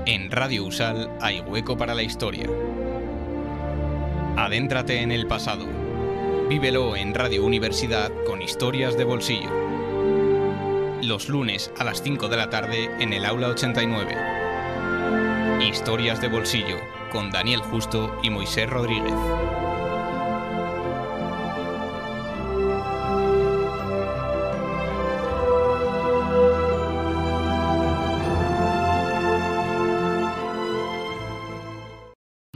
En Radio Usal hay hueco para la historia. Adéntrate en el pasado. Vívelo en Radio Universidad con historias de bolsillo. Los lunes a las 5 de la tarde en el Aula 89. Historias de bolsillo con Daniel Justo y Moisés Rodríguez.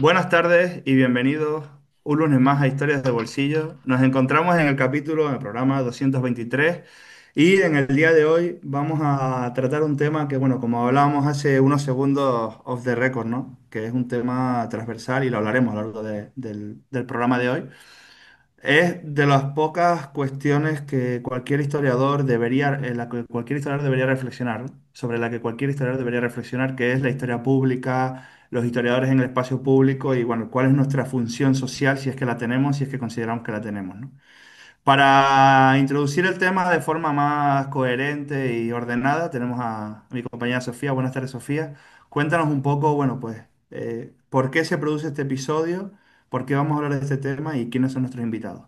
Buenas tardes y bienvenidos un lunes más a Historias de Bolsillo. Nos encontramos en el programa 223 y en el día de hoy vamos a tratar un tema que, bueno, como hablábamos hace unos segundos off the record, ¿no? Que es un tema transversal y lo hablaremos a lo largo del programa de hoy. Es de las pocas cuestiones que cualquier historiador debería, en la que cualquier historiador debería reflexionar, ¿no? Sobre la que cualquier historiador debería reflexionar, que es la historia pública, los historiadores en el espacio público y, bueno, cuál es nuestra función social, si es que la tenemos, si es que consideramos que la tenemos, ¿no? Para introducir el tema de forma más coherente y ordenada, tenemos a mi compañera Sofía. Buenas tardes, Sofía. Cuéntanos un poco, bueno, pues, por qué se produce este episodio, por qué vamos a hablar de este tema y quiénes son nuestros invitados.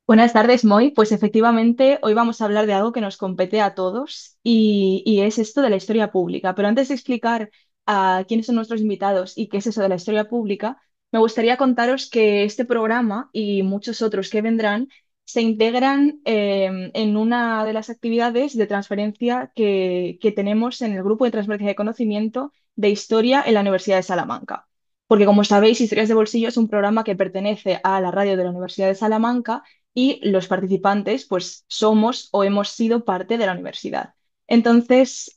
Buenas tardes, Moy. Pues efectivamente, hoy vamos a hablar de algo que nos compete a todos y es esto de la historia pública. Pero antes de explicar a quiénes son nuestros invitados y qué es eso de la historia pública, me gustaría contaros que este programa y muchos otros que vendrán se integran en una de las actividades de transferencia que tenemos en el grupo de transferencia de conocimiento de historia en la Universidad de Salamanca. Porque como sabéis, Historias de Bolsillo es un programa que pertenece a la radio de la Universidad de Salamanca y los participantes pues somos o hemos sido parte de la universidad. Entonces,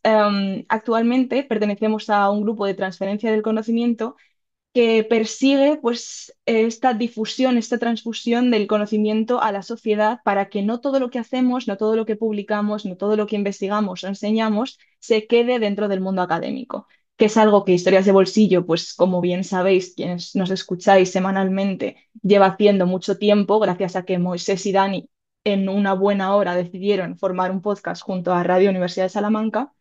actualmente pertenecemos a un grupo de transferencia del conocimiento que persigue pues esta difusión, esta transfusión del conocimiento a la sociedad para que no todo lo que hacemos, no todo lo que publicamos, no todo lo que investigamos o enseñamos se quede dentro del mundo académico, que es algo que Historias de Bolsillo, pues como bien sabéis, quienes nos escucháis semanalmente, lleva haciendo mucho tiempo, gracias a que Moisés y Dani en una buena hora decidieron formar un podcast junto a Radio Universidad de Salamanca,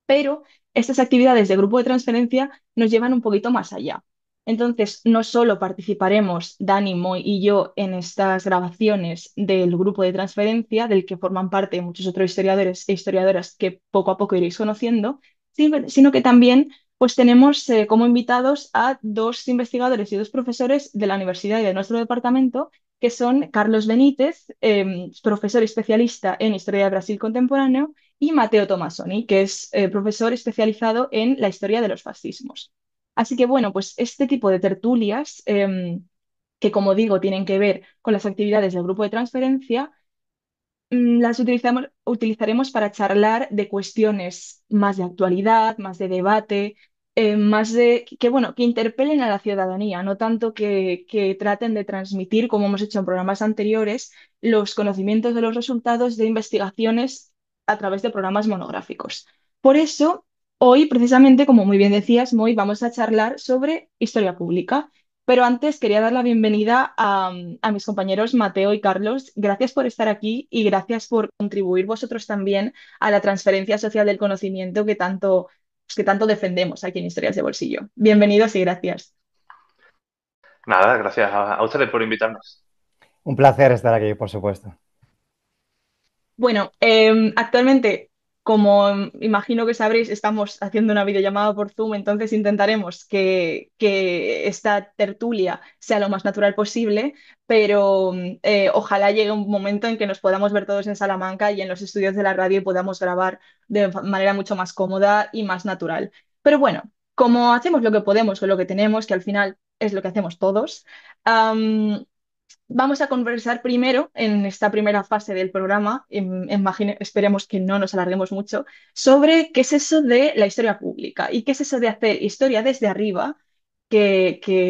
pero estas actividades de grupo de transferencia nos llevan un poquito más allá. Entonces, no solo participaremos Dani, Moy y yo en estas grabaciones del grupo de transferencia, del que forman parte muchos otros historiadores e historiadoras que poco a poco iréis conociendo, sino que también pues tenemos como invitados a dos investigadores y dos profesores de la universidad y de nuestro departamento, que son Carlos Benítez, profesor especialista en Historia de Brasil Contemporáneo, y Mateo Tomasoni, que es profesor especializado en la historia de los fascismos. Así que bueno, pues este tipo de tertulias, que como digo, tienen que ver con las actividades del grupo de transferencia, las utilizaremos para charlar de cuestiones más de actualidad, más de debate, más de bueno, que interpelen a la ciudadanía, no tanto que traten de transmitir, como hemos hecho en programas anteriores, los conocimientos de los resultados de investigaciones a través de programas monográficos. Por eso, hoy, precisamente, como muy bien decías, Moy, vamos a charlar sobre historia pública. Pero antes quería dar la bienvenida a mis compañeros Mateo y Carlos. Gracias por estar aquí y gracias por contribuir vosotros también a la transferencia social del conocimiento que tanto defendemos aquí en Historias de Bolsillo. Bienvenidos y gracias. Nada, gracias a ustedes por invitarnos. Un placer estar aquí, por supuesto. Bueno, actualmente, como imagino que sabréis, estamos haciendo una videollamada por Zoom, entonces intentaremos que esta tertulia sea lo más natural posible, pero ojalá llegue un momento en que nos podamos ver todos en Salamanca y en los estudios de la radio y podamos grabar de manera mucho más cómoda y más natural. Pero bueno, como hacemos lo que podemos con lo que tenemos, que al final es lo que hacemos todos, vamos a conversar primero en esta primera fase del programa, esperemos que no nos alarguemos mucho, sobre qué es eso de la historia pública y qué es eso de hacer historia desde arriba,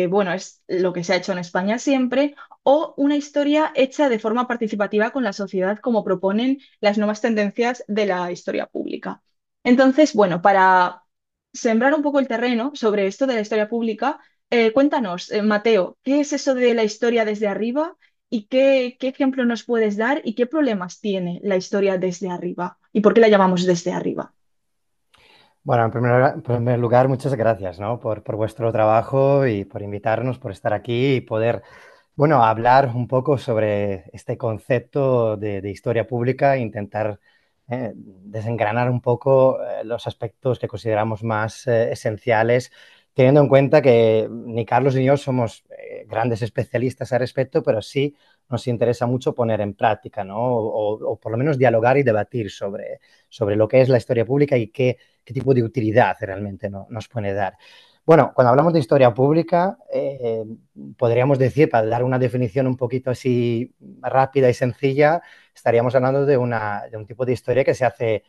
bueno, es lo que se ha hecho en España siempre, o una historia hecha de forma participativa con la sociedad, como proponen las nuevas tendencias de la historia pública. Entonces, bueno, para sembrar un poco el terreno sobre esto de la historia pública, cuéntanos, Mateo, ¿qué es eso de la historia desde arriba y qué ejemplo nos puedes dar y qué problemas tiene la historia desde arriba y por qué la llamamos desde arriba? Bueno, en primer lugar, muchas gracias, ¿no? por vuestro trabajo y por invitarnos, por estar aquí y poder, bueno, hablar un poco sobre este concepto de historia pública e intentar desengranar un poco los aspectos que consideramos más esenciales, teniendo en cuenta que ni Carlos ni yo somos grandes especialistas al respecto, pero sí nos interesa mucho poner en práctica, ¿no? O por lo menos dialogar y debatir sobre lo que es la historia pública y qué tipo de utilidad realmente nos puede dar. Bueno, cuando hablamos de historia pública, podríamos decir, para dar una definición un poquito así rápida y sencilla, estaríamos hablando de un tipo de historia que se hace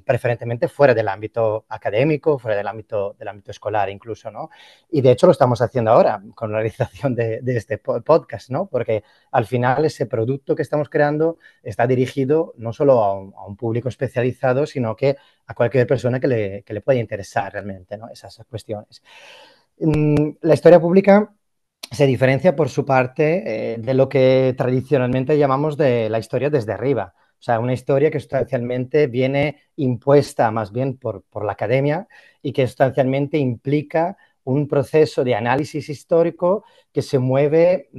preferentemente fuera del ámbito académico, fuera del ámbito escolar incluso, ¿no? Y de hecho lo estamos haciendo ahora con la realización de este podcast, ¿no? Porque al final ese producto que estamos creando está dirigido no solo a un público especializado, sino que a cualquier persona que le pueda interesar realmente, ¿no? Esas cuestiones. La historia pública se diferencia por su parte de lo que tradicionalmente llamamos de la historia desde arriba. O sea, una historia que sustancialmente viene impuesta más bien por la academia y que sustancialmente implica un proceso de análisis histórico que se mueve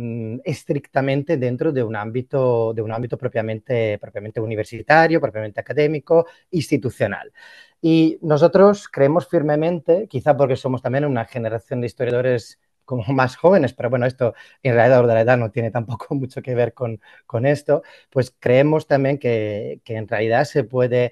estrictamente dentro de un ámbito propiamente universitario, propiamente académico, institucional. Y nosotros creemos firmemente, quizá porque somos también una generación de historiadores como más jóvenes, pero bueno, esto en realidad de la edad no tiene tampoco mucho que ver con esto, pues creemos también que en realidad se puede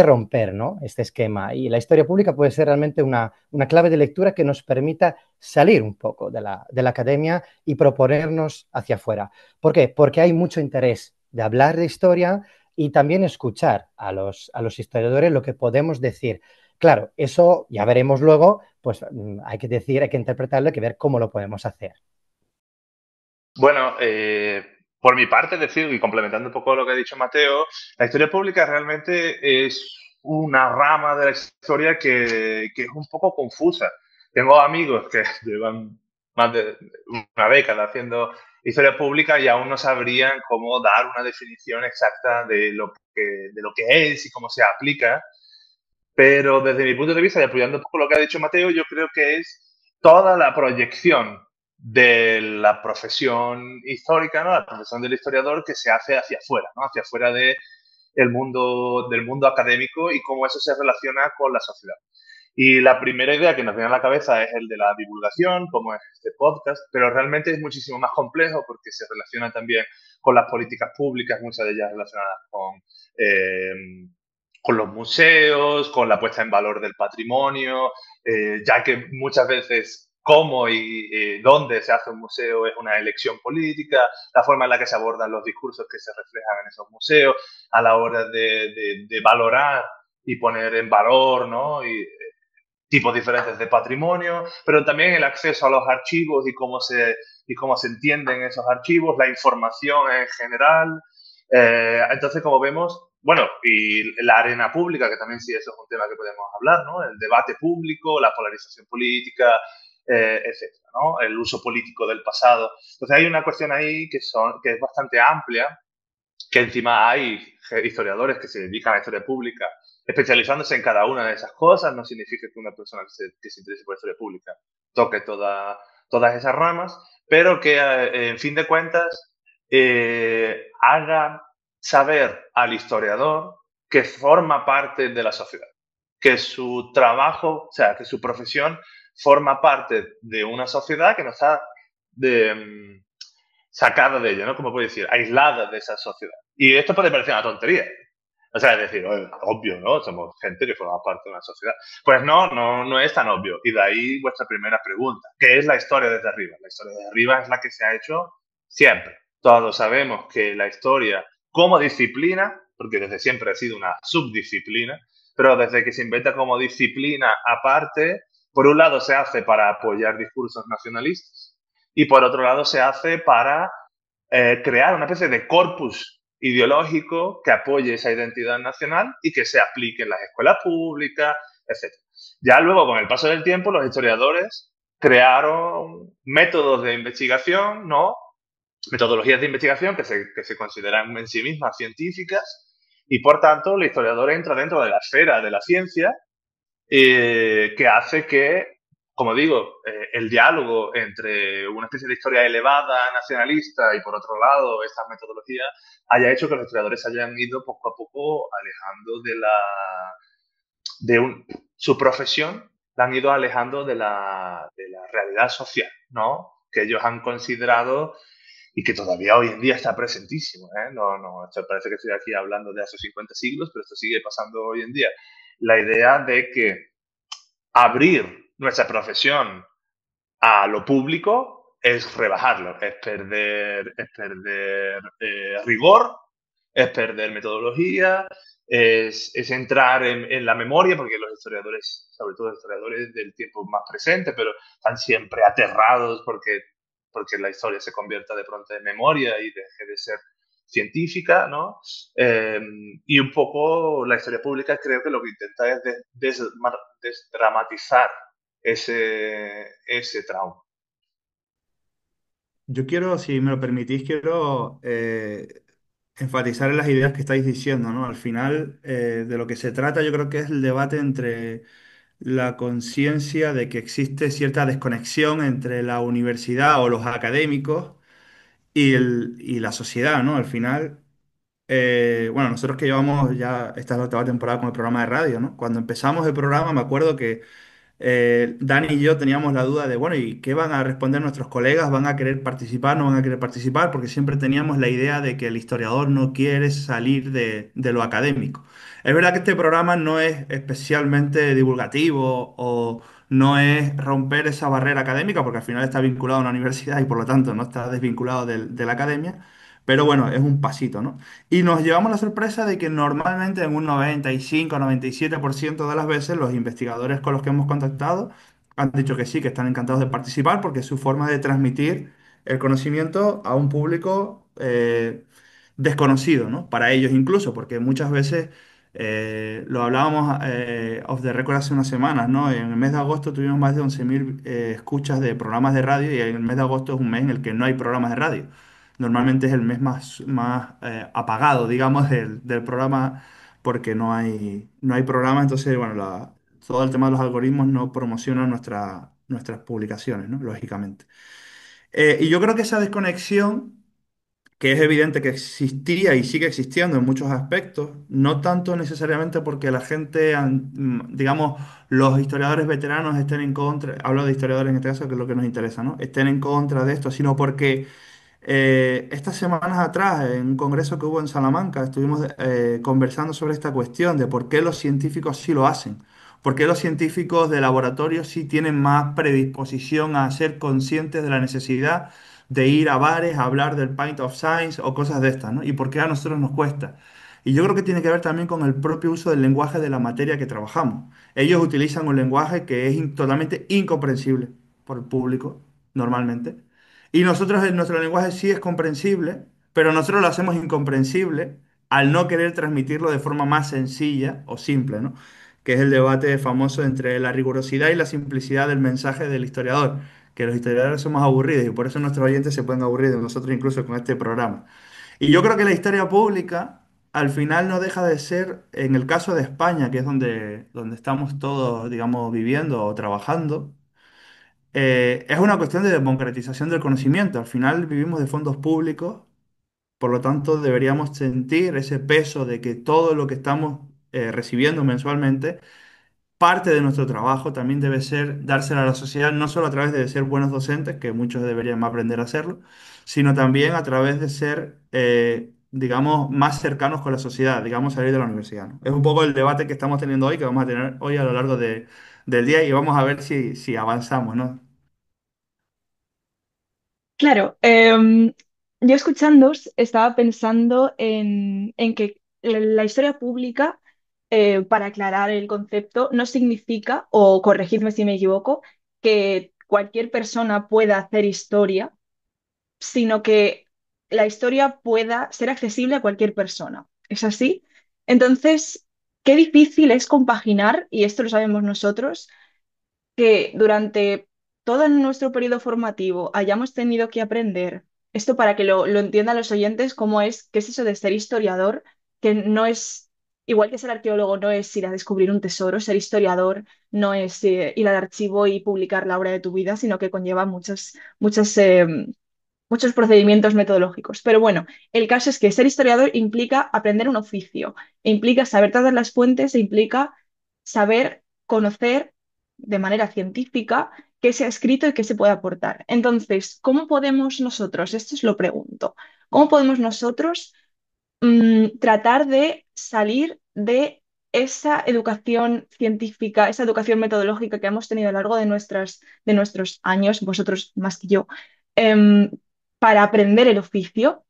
romper, ¿no? Este esquema. Y la historia pública puede ser realmente una clave de lectura que nos permita salir un poco de la academia y proponernos hacia afuera. ¿Por qué? Porque hay mucho interés de hablar de historia y también escuchar a los historiadores lo que podemos decir. Claro, eso ya veremos luego, pues hay que decir, hay que interpretarlo, hay que ver cómo lo podemos hacer. Bueno, por mi parte, decir, y complementando un poco lo que ha dicho Mateo, la historia pública realmente es una rama de la historia que es un poco confusa. Tengo amigos que llevan más de una década haciendo historia pública y aún no sabrían cómo dar una definición exacta de lo que es y cómo se aplica. Pero desde mi punto de vista, y apoyando un poco lo que ha dicho Mateo, yo creo que es toda la proyección de la profesión histórica, ¿no? La profesión del historiador que se hace hacia afuera, ¿no? Hacia afuera del mundo académico y cómo eso se relaciona con la sociedad. Y la primera idea que nos viene a la cabeza es el de la divulgación, como es este podcast, pero realmente es muchísimo más complejo porque se relaciona también con las políticas públicas, muchas de ellas relacionadas con los museos, con la puesta en valor del patrimonio, ya que muchas veces cómo y dónde se hace un museo es una elección política, la forma en la que se abordan los discursos que se reflejan en esos museos, a la hora de valorar y poner en valor, ¿no? Y tipos diferentes de patrimonio, pero también el acceso a los archivos y cómo se entienden esos archivos, la información en general. Entonces, como vemos, bueno, y la arena pública, que también sí eso es un tema que podemos hablar, ¿no? El debate público, la polarización política, etcétera, ¿no? El uso político del pasado. Entonces, hay una cuestión ahí que es bastante amplia, que encima hay historiadores que se dedican a la historia pública especializándose en cada una de esas cosas. No significa que una persona que se interese por la historia pública toque todas esas ramas, pero que en fin de cuentas haga saber al historiador que forma parte de la sociedad, que su trabajo, o sea, que su profesión forma parte de una sociedad que no está de, sacada de ella, ¿no? Como puedo decir, aislada de esa sociedad. Y esto puede parecer una tontería. O sea, es decir, obvio, ¿no? Somos gente que forma parte de una sociedad. Pues no es tan obvio. Y de ahí vuestra primera pregunta. ¿Qué es la historia desde arriba? La historia desde arriba es la que se ha hecho siempre. Todos sabemos que la historia como disciplina, porque desde siempre ha sido una subdisciplina, pero desde que se inventa como disciplina aparte, por un lado se hace para apoyar discursos nacionalistas y por otro lado se hace para crear una especie de corpus ideológico que apoye esa identidad nacional y que se aplique en las escuelas públicas, etcétera. Ya luego, con el paso del tiempo, los historiadores crearon métodos de investigación, ¿no? Metodologías de investigación que se consideran en sí mismas científicas y, por tanto, el historiador entra dentro de la esfera de la ciencia que hace que, como digo, el diálogo entre una especie de historia elevada, nacionalista, y por otro lado esta metodología, haya hecho que los historiadores se hayan ido poco a poco alejando su profesión, la han ido alejando de la realidad social, ¿no? Que ellos han considerado y que todavía hoy en día está presentísimo, ¿eh? No, no, esto parece que estoy aquí hablando de hace 50 siglos, pero esto sigue pasando hoy en día. La idea de que abrir nuestra profesión a lo público es rebajarlo, es perder rigor, es perder metodología, es entrar en la memoria, porque los historiadores, sobre todo los historiadores del tiempo más presente, pero están siempre aterrados porque la historia se convierta de pronto en memoria y deje de ser científica, ¿no? Eh, y un poco la historia pública creo que lo que intenta es desdramatizar ese trauma. Yo quiero, si me lo permitís, quiero enfatizar en las ideas que estáis diciendo, ¿no? Al final, de lo que se trata, yo creo que es el debate entre la conciencia de que existe cierta desconexión entre la universidad o los académicos y la sociedad, ¿no? Al final, bueno, nosotros que llevamos ya esta es la octava temporada con el programa de radio, ¿no? Cuando empezamos el programa me acuerdo que Dani y yo teníamos la duda de, bueno, ¿y qué van a responder nuestros colegas? ¿Van a querer participar? ¿No van a querer participar? Porque siempre teníamos la idea de que el historiador no quiere salir de lo académico. Es verdad que este programa no es especialmente divulgativo o no es romper esa barrera académica, porque al final está vinculado a una universidad y por lo tanto no está desvinculado de la academia. Pero bueno, es un pasito, ¿no? Y nos llevamos la sorpresa de que normalmente en un 95-97% de las veces los investigadores con los que hemos contactado han dicho que sí, que están encantados de participar porque es su forma de transmitir el conocimiento a un público desconocido, ¿no? Para ellos incluso, porque muchas veces lo hablábamos off the record hace unas semanas, ¿no? En el mes de agosto tuvimos más de 11.000 escuchas de programas de radio y en el mes de agosto es un mes en el que no hay programas de radio. Normalmente es el mes más apagado, digamos, del programa porque no hay programa. Entonces, bueno, todo el tema de los algoritmos no promociona nuestras publicaciones, ¿no? Lógicamente. Y yo creo que esa desconexión, que es evidente que existía y sigue existiendo en muchos aspectos, no tanto necesariamente porque la gente, digamos, los historiadores veteranos estén en contra, hablo de historiadores en este caso, que es lo que nos interesa, ¿no? Estén en contra de esto, sino porque estas semanas atrás, en un congreso que hubo en Salamanca, estuvimos conversando sobre esta cuestión de por qué los científicos sí lo hacen, por qué los científicos de laboratorio sí tienen más predisposición a ser conscientes de la necesidad de ir a bares a hablar del pint of science o cosas de estas, ¿no? Y por qué a nosotros nos cuesta. Y yo creo que tiene que ver también con el propio uso del lenguaje de la materia que trabajamos. Ellos utilizan un lenguaje que es totalmente incomprensible por el público, normalmente. Y nosotros, nuestro lenguaje sí es comprensible, pero nosotros lo hacemos incomprensible al no querer transmitirlo de forma más sencilla o simple, ¿no? Que es el debate famoso entre la rigurosidad y la simplicidad del mensaje del historiador, que los historiadores somos aburridos y por eso nuestros oyentes se pueden aburrir de nosotros incluso con este programa. Y yo creo que la historia pública al final no deja de ser, en el caso de España, que es donde estamos todos, digamos, viviendo o trabajando, es una cuestión de democratización del conocimiento. Al final vivimos de fondos públicos, por lo tanto deberíamos sentir ese peso de que todo lo que estamos recibiendo mensualmente, parte de nuestro trabajo también debe ser dársela a la sociedad, no solo a través de ser buenos docentes, que muchos deberían aprender a hacerlo, sino también a través de ser, digamos, más cercanos con la sociedad, digamos, salir de la universidad, ¿no? Es un poco el debate que estamos teniendo hoy, que vamos a tener hoy a lo largo del día y vamos a ver si avanzamos, ¿no? Claro, yo escuchándoos estaba pensando en que la historia pública, para aclarar el concepto, no significa, o corregidme si me equivoco, que cualquier persona pueda hacer historia, sino que la historia pueda ser accesible a cualquier persona. ¿Es así? Entonces, qué difícil es compaginar, y esto lo sabemos nosotros, que durante todo nuestro periodo formativo hayamos tenido que aprender esto para que lo entiendan los oyentes, cómo es, qué es eso de ser historiador, que no es Igual que ser arqueólogo no es ir a descubrir un tesoro, ser historiador no es ir al archivo y publicar la obra de tu vida, sino que conlleva muchos procedimientos metodológicos. Pero bueno, el caso es que ser historiador implica aprender un oficio, implica saber todas las fuentes, e implica saber conocer de manera científica qué se ha escrito y qué se puede aportar. Entonces, ¿cómo podemos nosotros, esto os lo pregunto, cómo podemos nosotros tratar de salir de esa educación científica, esa educación metodológica que hemos tenido a lo largo de nuestros años, vosotros más que yo, em, para aprender el oficio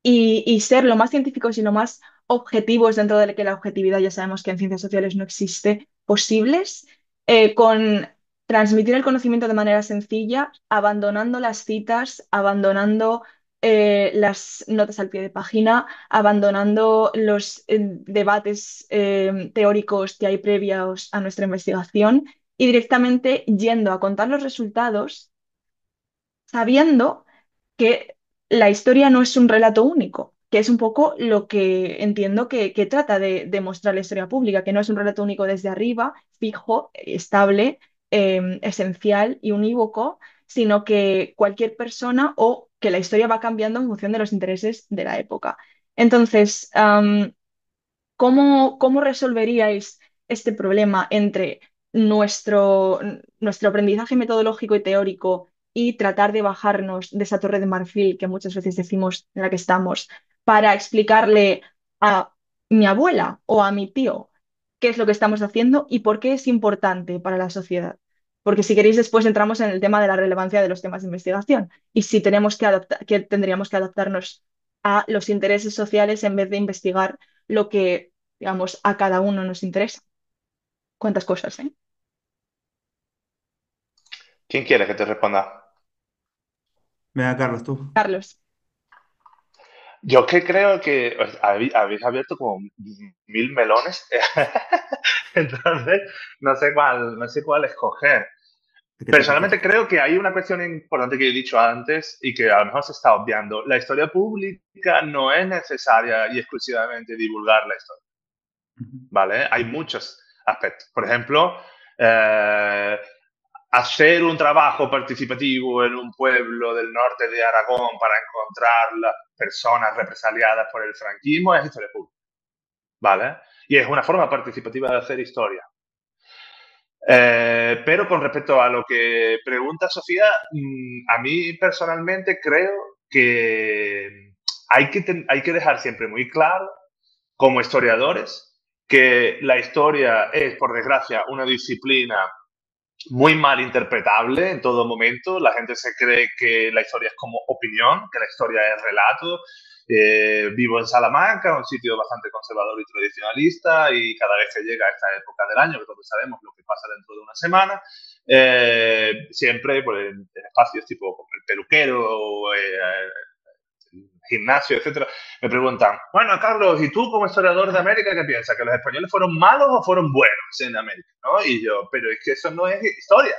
y ser lo más científicos y lo más objetivos dentro de que la objetividad ya sabemos que en ciencias sociales no existe, posibles, con transmitir el conocimiento de manera sencilla, abandonando las citas, abandonando las notas al pie de página, abandonando los debates teóricos que hay previos a nuestra investigación y directamente yendo a contar los resultados sabiendo que la historia no es un relato único, que es un poco lo que entiendo que trata de demostrar la historia pública, que no es un relato único desde arriba, fijo, estable, esencial y unívoco, sino que cualquier persona o que la historia va cambiando en función de los intereses de la época. Entonces, ¿cómo resolveríais este problema entre nuestro aprendizaje metodológico y teórico y tratar de bajarnos de esa torre de marfil que muchas veces decimos en la que estamos para explicarle a mi abuela o a mi tío qué es lo que estamos haciendo y por qué es importante para la sociedad? Porque si queréis después entramos en el tema de la relevancia de los temas de investigación y si tenemos que tendríamos que adaptarnos a los intereses sociales en vez de investigar lo que, digamos, a cada uno nos interesa. ¿Cuántas cosas, eh? ¿Quién quiere que te responda? Venga, Carlos, tú. Carlos, Yo que creo que habéis abierto como 1000 melones. Entonces, no sé cuál escoger. ¿De qué te Personalmente apetece? creo que hay una cuestión importante que he dicho antes y que a lo mejor se está obviando. La historia pública no es necesaria y exclusivamente divulgar la historia, Ujú. ¿vale? Hay muchos aspectos. Por ejemplo, eh, hacer un trabajo participativo en un pueblo del norte de Aragón para encontrar las personas represaliadas por el franquismo es historia pública, ¿vale? Y es una forma participativa de hacer historia. Pero con respecto a lo que pregunta Sofía, a mí personalmente creo que hay que dejar siempre muy claro, como historiadores, que la historia es, por desgracia, una disciplina muy mal interpretable en todo momento. La gente se cree que la historia es como opinión, que la historia es relato. Vivo en Salamanca, un sitio bastante conservador y tradicionalista, y cada vez que llega esta época del año, que todos sabemos lo que pasa dentro de una semana, siempre pues, en espacios tipo como el peluquero, el gimnasio, etcétera, me preguntan, bueno, Carlos, ¿y tú como historiador de América qué piensas? ¿Que los españoles fueron malos o fueron buenos en América? ¿No? Y yo, pero es que eso no es historia.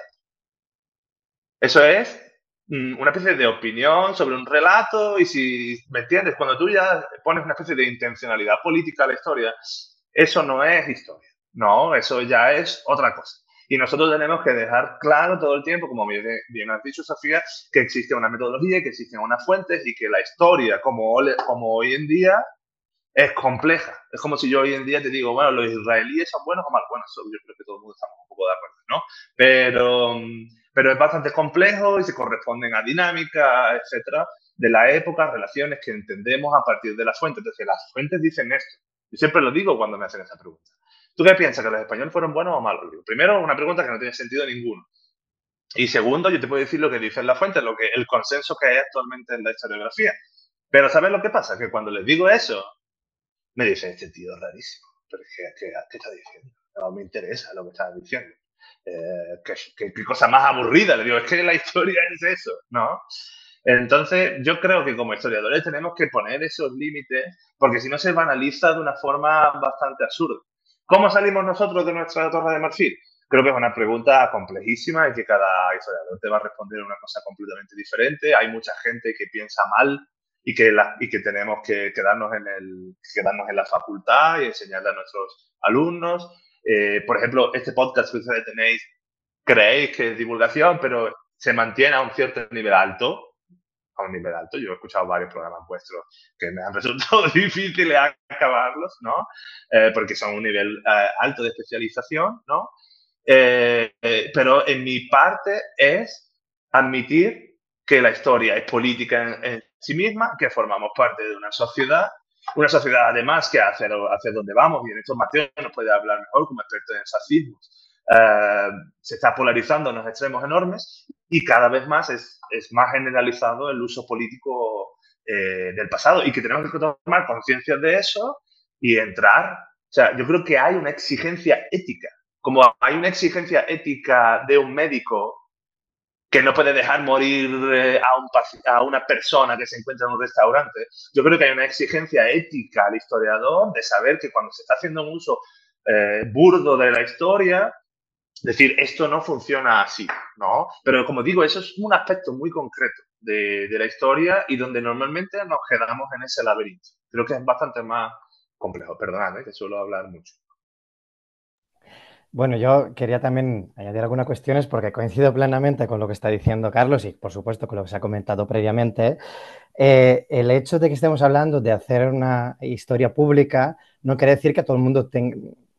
Eso es una especie de opinión sobre un relato y si, ¿me entiendes? Cuando tú ya pones una especie de intencionalidad política a la historia, eso no es historia. No, eso ya es otra cosa. Y nosotros tenemos que dejar claro todo el tiempo, como bien has dicho, Sofía, que existe una metodología, que existen unas fuentes y que la historia, como hoy en día, es compleja. Es como si yo hoy en día te digo, bueno, los israelíes son buenos o malos. Bueno, eso yo creo que todo el mundo estamos un poco de acuerdo, ¿no? Pero es bastante complejo y se corresponden a dinámicas, etcétera, de la época, relaciones que entendemos a partir de las fuentes. Entonces, las fuentes dicen esto. Yo siempre lo digo cuando me hacen esa pregunta. ¿Tú qué piensas? ¿Que los españoles fueron buenos o malos? Digo, primero, una pregunta que no tiene sentido ninguno. Y segundo, yo te puedo decir lo que dicen las fuentes, el consenso que hay actualmente en la historiografía. Pero ¿sabes lo que pasa? Que cuando les digo eso, me dice, este tío es rarísimo. Pero ¿qué está diciendo? No me interesa lo que estás diciendo. ¿Qué cosa más aburrida? Le digo, es que la historia es eso, ¿no? Entonces, yo creo que como historiadores tenemos que poner esos límites, porque si no se banaliza de una forma bastante absurda. ¿Cómo salimos nosotros de nuestra torre de marfil? Creo que es una pregunta complejísima y que cada historiador te va a responder una cosa completamente diferente. Hay mucha gente que piensa mal y que tenemos que quedarnos en la facultad y enseñarle a nuestros alumnos. Por ejemplo, este podcast que ustedes tenéis, creéis que es divulgación, pero se mantiene a un cierto nivel alto. A un nivel alto. Yo he escuchado varios programas vuestros que me han resultado difíciles acabarlos, ¿no? Porque son un nivel alto de especialización, ¿no? Pero en mi parte es admitir que la historia es política en sí misma, que formamos parte de una sociedad además que hacia donde vamos, y en esto Mateo nos puede hablar mejor como experto en fascismos, se está polarizando en los extremos enormes y cada vez más es más generalizado el uso político del pasado y que tenemos que tomar conciencia de eso y entrar. O sea, yo creo que hay una exigencia ética. Como hay una exigencia ética de un médico que no puede dejar morir a una persona que se encuentra en un restaurante, yo creo que hay una exigencia ética al historiador de saber que cuando se está haciendo un uso burdo de la historia, decir, esto no funciona así, ¿no? Pero como digo, eso es un aspecto muy concreto de la historia y donde normalmente nos quedamos en ese laberinto. Creo que es bastante más complejo. Perdonad, que suelo hablar mucho. Bueno, yo quería también añadir algunas cuestiones porque coincido plenamente con lo que está diciendo Carlos y, por supuesto, con lo que se ha comentado previamente. El hecho de que estemos hablando de hacer una historia pública no quiere decir que todo el mundo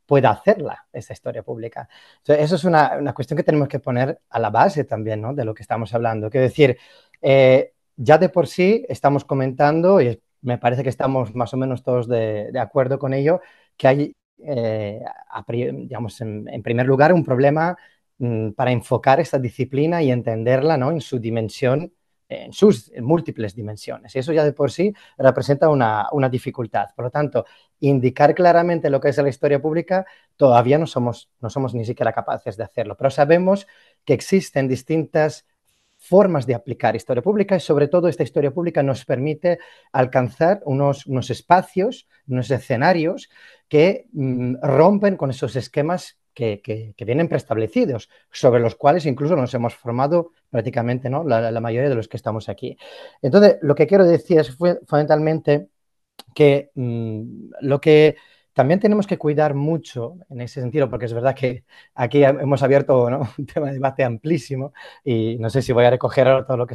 pueda hacerla, esa historia pública. Entonces, eso es una cuestión que tenemos que poner a la base también, ¿no?, de lo que estamos hablando. Quiero decir, ya de por sí estamos comentando, y me parece que estamos más o menos todos de acuerdo con ello, que hay digamos, en primer lugar, un problema para enfocar esta disciplina y entenderla, ¿no?, en su dimensión, en sus múltiples dimensiones. Y eso ya de por sí representa una dificultad. Por lo tanto, indicar claramente lo que es la historia pública todavía no somos ni siquiera capaces de hacerlo, pero sabemos que existen distintas formas de aplicar historia pública y sobre todo esta historia pública nos permite alcanzar unos espacios, unos escenarios que rompen con esos esquemas que vienen preestablecidos, sobre los cuales incluso nos hemos formado prácticamente, ¿no?, la mayoría de los que estamos aquí. Entonces, lo que quiero decir es fundamentalmente que lo que también tenemos que cuidar mucho en ese sentido, porque es verdad que aquí hemos abierto, ¿no?, un tema de debate amplísimo y no sé si voy a recoger todo lo que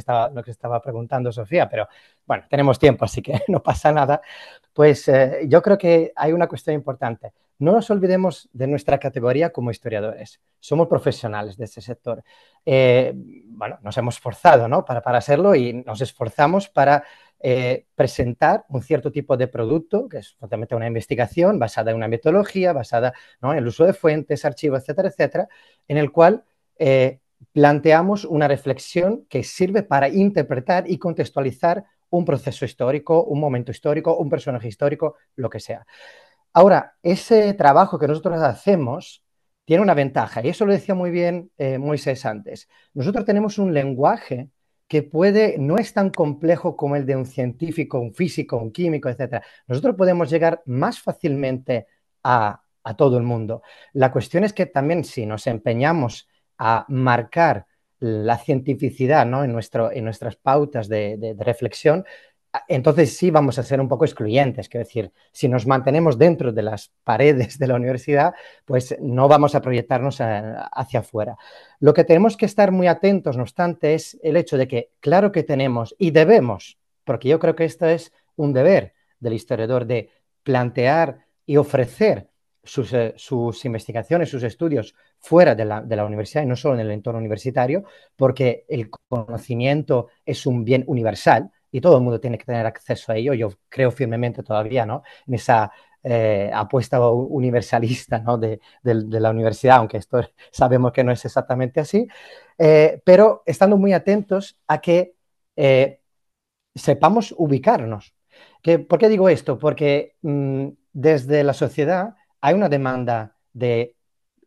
estaba preguntando Sofía, pero bueno, tenemos tiempo, así que no pasa nada. Pues yo creo que hay una cuestión importante. No nos olvidemos de nuestra categoría como historiadores. Somos profesionales de este sector. Bueno, nos hemos esforzado, ¿no?, para hacerlo y nos esforzamos para presentar un cierto tipo de producto, que es fundamentalmente una investigación basada en una metodología, basada, ¿no?, en el uso de fuentes, archivos, etcétera, en el cual planteamos una reflexión que sirve para interpretar y contextualizar un proceso histórico, un momento histórico, un personaje histórico, lo que sea. Ahora, ese trabajo que nosotros hacemos tiene una ventaja, y eso lo decía muy bien Moisés antes. Nosotros tenemos un lenguaje que no es tan complejo como el de un científico, un físico, un químico, etc. Nosotros podemos llegar más fácilmente a todo el mundo. La cuestión es que también si nos empeñamos a marcar la cientificidad, ¿no?, en nuestras pautas de reflexión, entonces sí vamos a ser un poco excluyentes. Quiero decir, si nos mantenemos dentro de las paredes de la universidad, pues no vamos a proyectarnos hacia afuera. Lo que tenemos que estar muy atentos, no obstante, es el hecho de que, claro que tenemos y debemos, porque yo creo que esto es un deber del historiador, de plantear y ofrecer sus investigaciones, sus estudios fuera de la universidad y no solo en el entorno universitario, porque el conocimiento es un bien universal y todo el mundo tiene que tener acceso a ello. Yo creo firmemente todavía, ¿no?, en esa apuesta universalista, ¿no?, de la universidad, aunque esto sabemos que no es exactamente así, pero estando muy atentos a que sepamos ubicarnos. ¿Por qué digo esto? Porque desde la sociedad hay una demanda de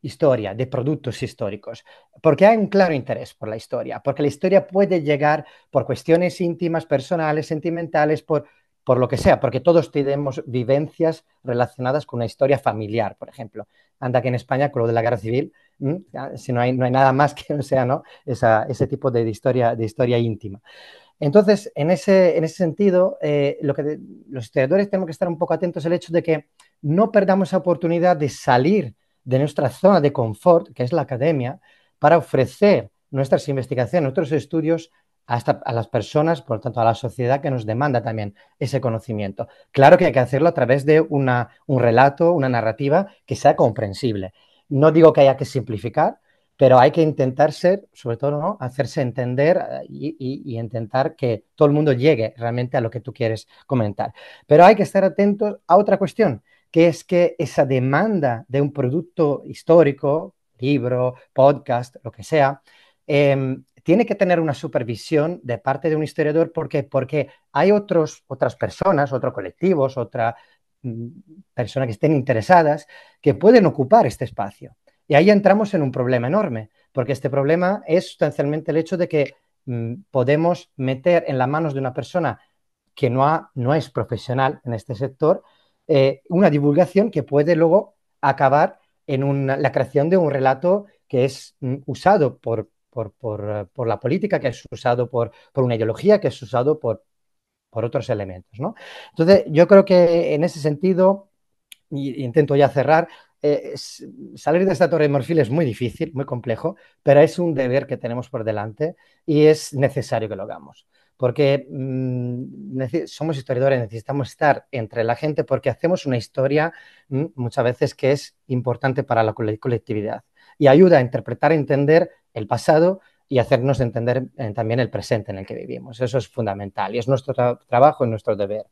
historia, de productos históricos, porque hay un claro interés por la historia, porque la historia puede llegar por cuestiones íntimas, personales, sentimentales, por lo que sea, porque todos tenemos vivencias relacionadas con una historia familiar, por ejemplo. Anda que en España, con lo de la guerra civil, si no hay nada más que no sea, ¿no?, ese tipo de historia íntima. Entonces, en ese sentido, los historiadores tenemos que estar un poco atentos al hecho de que no perdamos la oportunidad de salir de nuestra zona de confort, que es la academia, para ofrecer nuestras investigaciones, nuestros estudios a las personas, por lo tanto a la sociedad que nos demanda también ese conocimiento. Claro que hay que hacerlo a través de un relato, una narrativa que sea comprensible. No digo que haya que simplificar, pero hay que intentar ser, sobre todo, ¿no? Hacerse entender y intentar que todo el mundo llegue realmente a lo que tú quieres comentar. Pero hay que estar atentos a otra cuestión, que es que esa demanda de un producto histórico, libro, podcast, lo que sea, tiene que tener una supervisión de parte de un historiador. ¿Por qué? Porque hay otras personas, otros colectivos, otra mm, personas que estén interesadas que pueden ocupar este espacio. Y ahí entramos en un problema enorme, porque este problema es sustancialmente el hecho de que podemos meter en las manos de una persona que no es profesional en este sector una divulgación que puede luego acabar en la creación de un relato que es usado por la política, que es usado por una ideología, que es usado por otros elementos, ¿no? Entonces, yo creo que en ese sentido y intento ya cerrar, salir de esta torre de marfil es muy difícil, muy complejo, pero es un deber que tenemos por delante y es necesario que lo hagamos. Porque somos historiadores, necesitamos estar entre la gente porque hacemos una historia muchas veces que es importante para la colectividad y ayuda a interpretar e entender el pasado y hacernos entender también el presente en el que vivimos. Eso es fundamental y es nuestro trabajo y nuestro deber.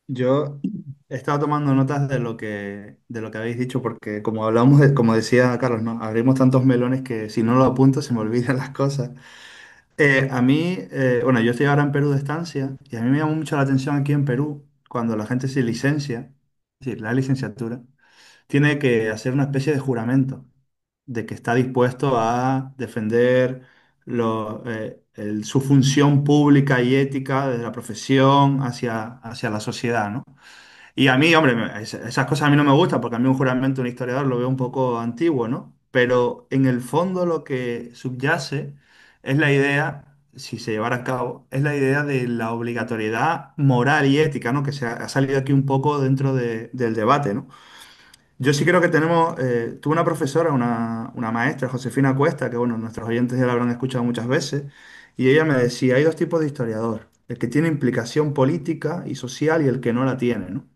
Yo he estado tomando notas de lo que habéis dicho, porque como hablamos, como decía Carlos, ¿no? Abrimos tantos melones que si no lo apunto se me olvidan las cosas. A mí, bueno, yo estoy ahora en Perú de estancia y a mí me llama mucho la atención aquí en Perú cuando la gente se licencia, es decir, la licenciatura, tiene que hacer una especie de juramento de que está dispuesto a defender su función pública y ética desde la profesión hacia la sociedad, ¿no? Y a mí, hombre, esas cosas a mí no me gustan porque a mí un juramento de un historiador lo veo un poco antiguo, ¿no? Pero en el fondo lo que subyace es la idea, si se llevara a cabo, es la idea de la obligatoriedad moral y ética, ¿no? Que ha salido aquí un poco dentro del debate, ¿no? Yo sí creo que tuve una profesora, una maestra, Josefina Cuesta, que bueno, nuestros oyentes ya la habrán escuchado muchas veces, y ella me decía, hay dos tipos de historiador, el que tiene implicación política y social y el que no la tiene, ¿no?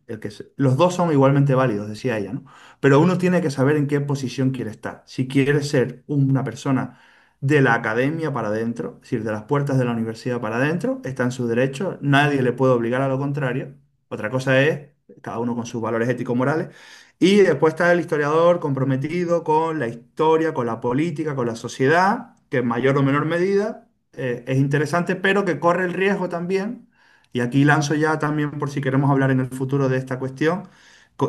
Los dos son igualmente válidos, decía ella, ¿no? Pero uno tiene que saber en qué posición quiere estar. Si quiere ser una persona de la academia para adentro, es decir, de las puertas de la universidad para adentro, está en su derecho, nadie le puede obligar a lo contrario. Otra cosa es, cada uno con sus valores ético-morales. Y después está el historiador comprometido con la historia, con la política, con la sociedad, que en mayor o menor medida es interesante, pero que corre el riesgo también, y aquí lanzo ya también por si queremos hablar en el futuro de esta cuestión,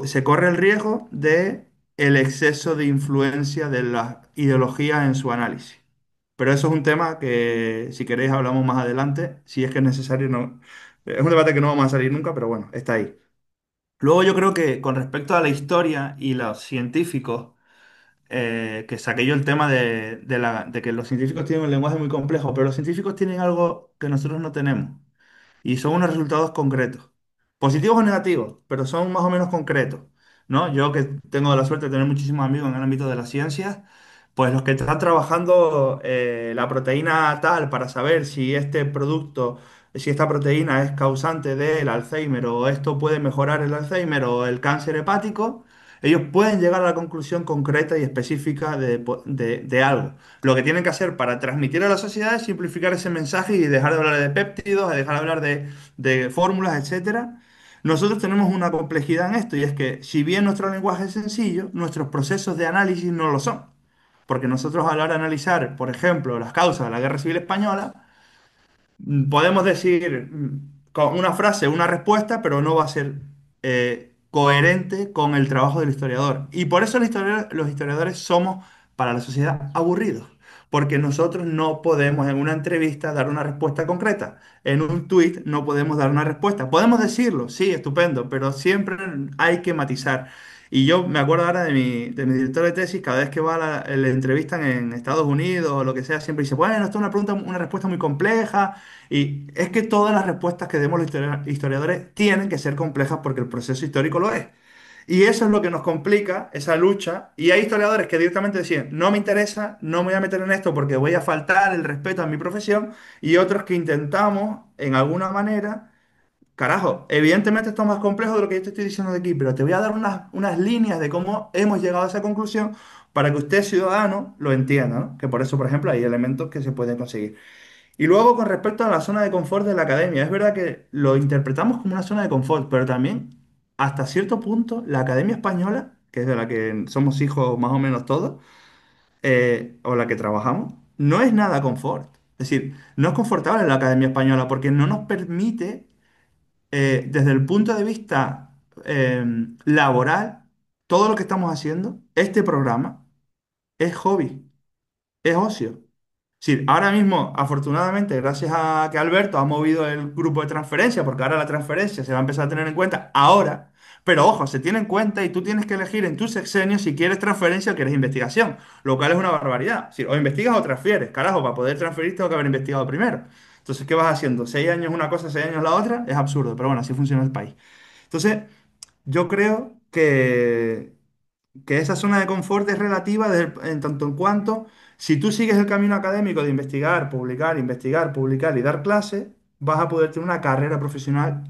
se corre el riesgo de el exceso de influencia de la ideología en su análisis. Pero eso es un tema que si queréis hablamos más adelante, si es que es necesario, no. Es un debate que no vamos a salir nunca, pero bueno, está ahí. Luego yo creo que con respecto a la historia y los científicos, que saqué yo el tema de que los científicos tienen un lenguaje muy complejo, pero los científicos tienen algo que nosotros no tenemos y son unos resultados concretos, positivos o negativos, pero son más o menos concretos, ¿no? Yo que tengo la suerte de tener muchísimos amigos en el ámbito de las ciencias, pues los que están trabajando la proteína tal para saber si este producto, si esta proteína es causante del Alzheimer o esto puede mejorar el Alzheimer o el cáncer hepático, ellos pueden llegar a la conclusión concreta y específica de algo. Lo que tienen que hacer para transmitir a la sociedad es simplificar ese mensaje y dejar de hablar de péptidos, dejar de hablar de fórmulas, etcétera. Nosotros tenemos una complejidad en esto y es que si bien nuestro lenguaje es sencillo, nuestros procesos de análisis no lo son. Porque nosotros a la hora de analizar, por ejemplo, las causas de la Guerra Civil Española, podemos decir con una frase una respuesta, pero no va a ser coherente con el trabajo del historiador. Y por eso los historiadores somos para la sociedad aburridos, porque nosotros no podemos en una entrevista dar una respuesta concreta. En un tuit no podemos dar una respuesta. Podemos decirlo, sí, estupendo, pero siempre hay que matizar. Y yo me acuerdo ahora de mi director de tesis, cada vez que le entrevistan en Estados Unidos o lo que sea, siempre dice, bueno, esto es una respuesta muy compleja. Y es que todas las respuestas que demos los historiadores tienen que ser complejas porque el proceso histórico lo es. Y eso es lo que nos complica, esa lucha. Y hay historiadores que directamente decían, no me interesa, no me voy a meter en esto porque voy a faltar el respeto a mi profesión. Y otros que intentamos, en alguna manera, carajo, evidentemente esto es más complejo de lo que yo te estoy diciendo de aquí, pero te voy a dar unas líneas de cómo hemos llegado a esa conclusión para que usted, ciudadano, lo entienda, ¿no? Que por eso, por ejemplo, hay elementos que se pueden conseguir. Y luego, con respecto a la zona de confort de la academia, es verdad que lo interpretamos como una zona de confort, pero también, hasta cierto punto, la Academia Española, que es de la que somos hijos más o menos todos, o la que trabajamos, no es nada confort. Es decir, no es confortable la Academia Española porque no nos permite, desde el punto de vista laboral, todo lo que estamos haciendo, este programa, es hobby, es ocio. Sí, ahora mismo, afortunadamente, gracias a que Alberto ha movido el grupo de transferencia, porque ahora la transferencia se va a empezar a tener en cuenta ahora, pero ojo, se tiene en cuenta y tú tienes que elegir en tu sexenio si quieres transferencia o quieres investigación, lo cual es una barbaridad. Sí, o investigas o transfieres, carajo, para poder transferir tengo que haber investigado primero. Entonces, ¿qué vas haciendo? ¿6 años una cosa, 6 años la otra? Es absurdo, pero bueno, así funciona el país. Entonces, yo creo que esa zona de confort es relativa en tanto en cuanto, si tú sigues el camino académico de investigar, publicar y dar clases, vas a poder tener una carrera profesional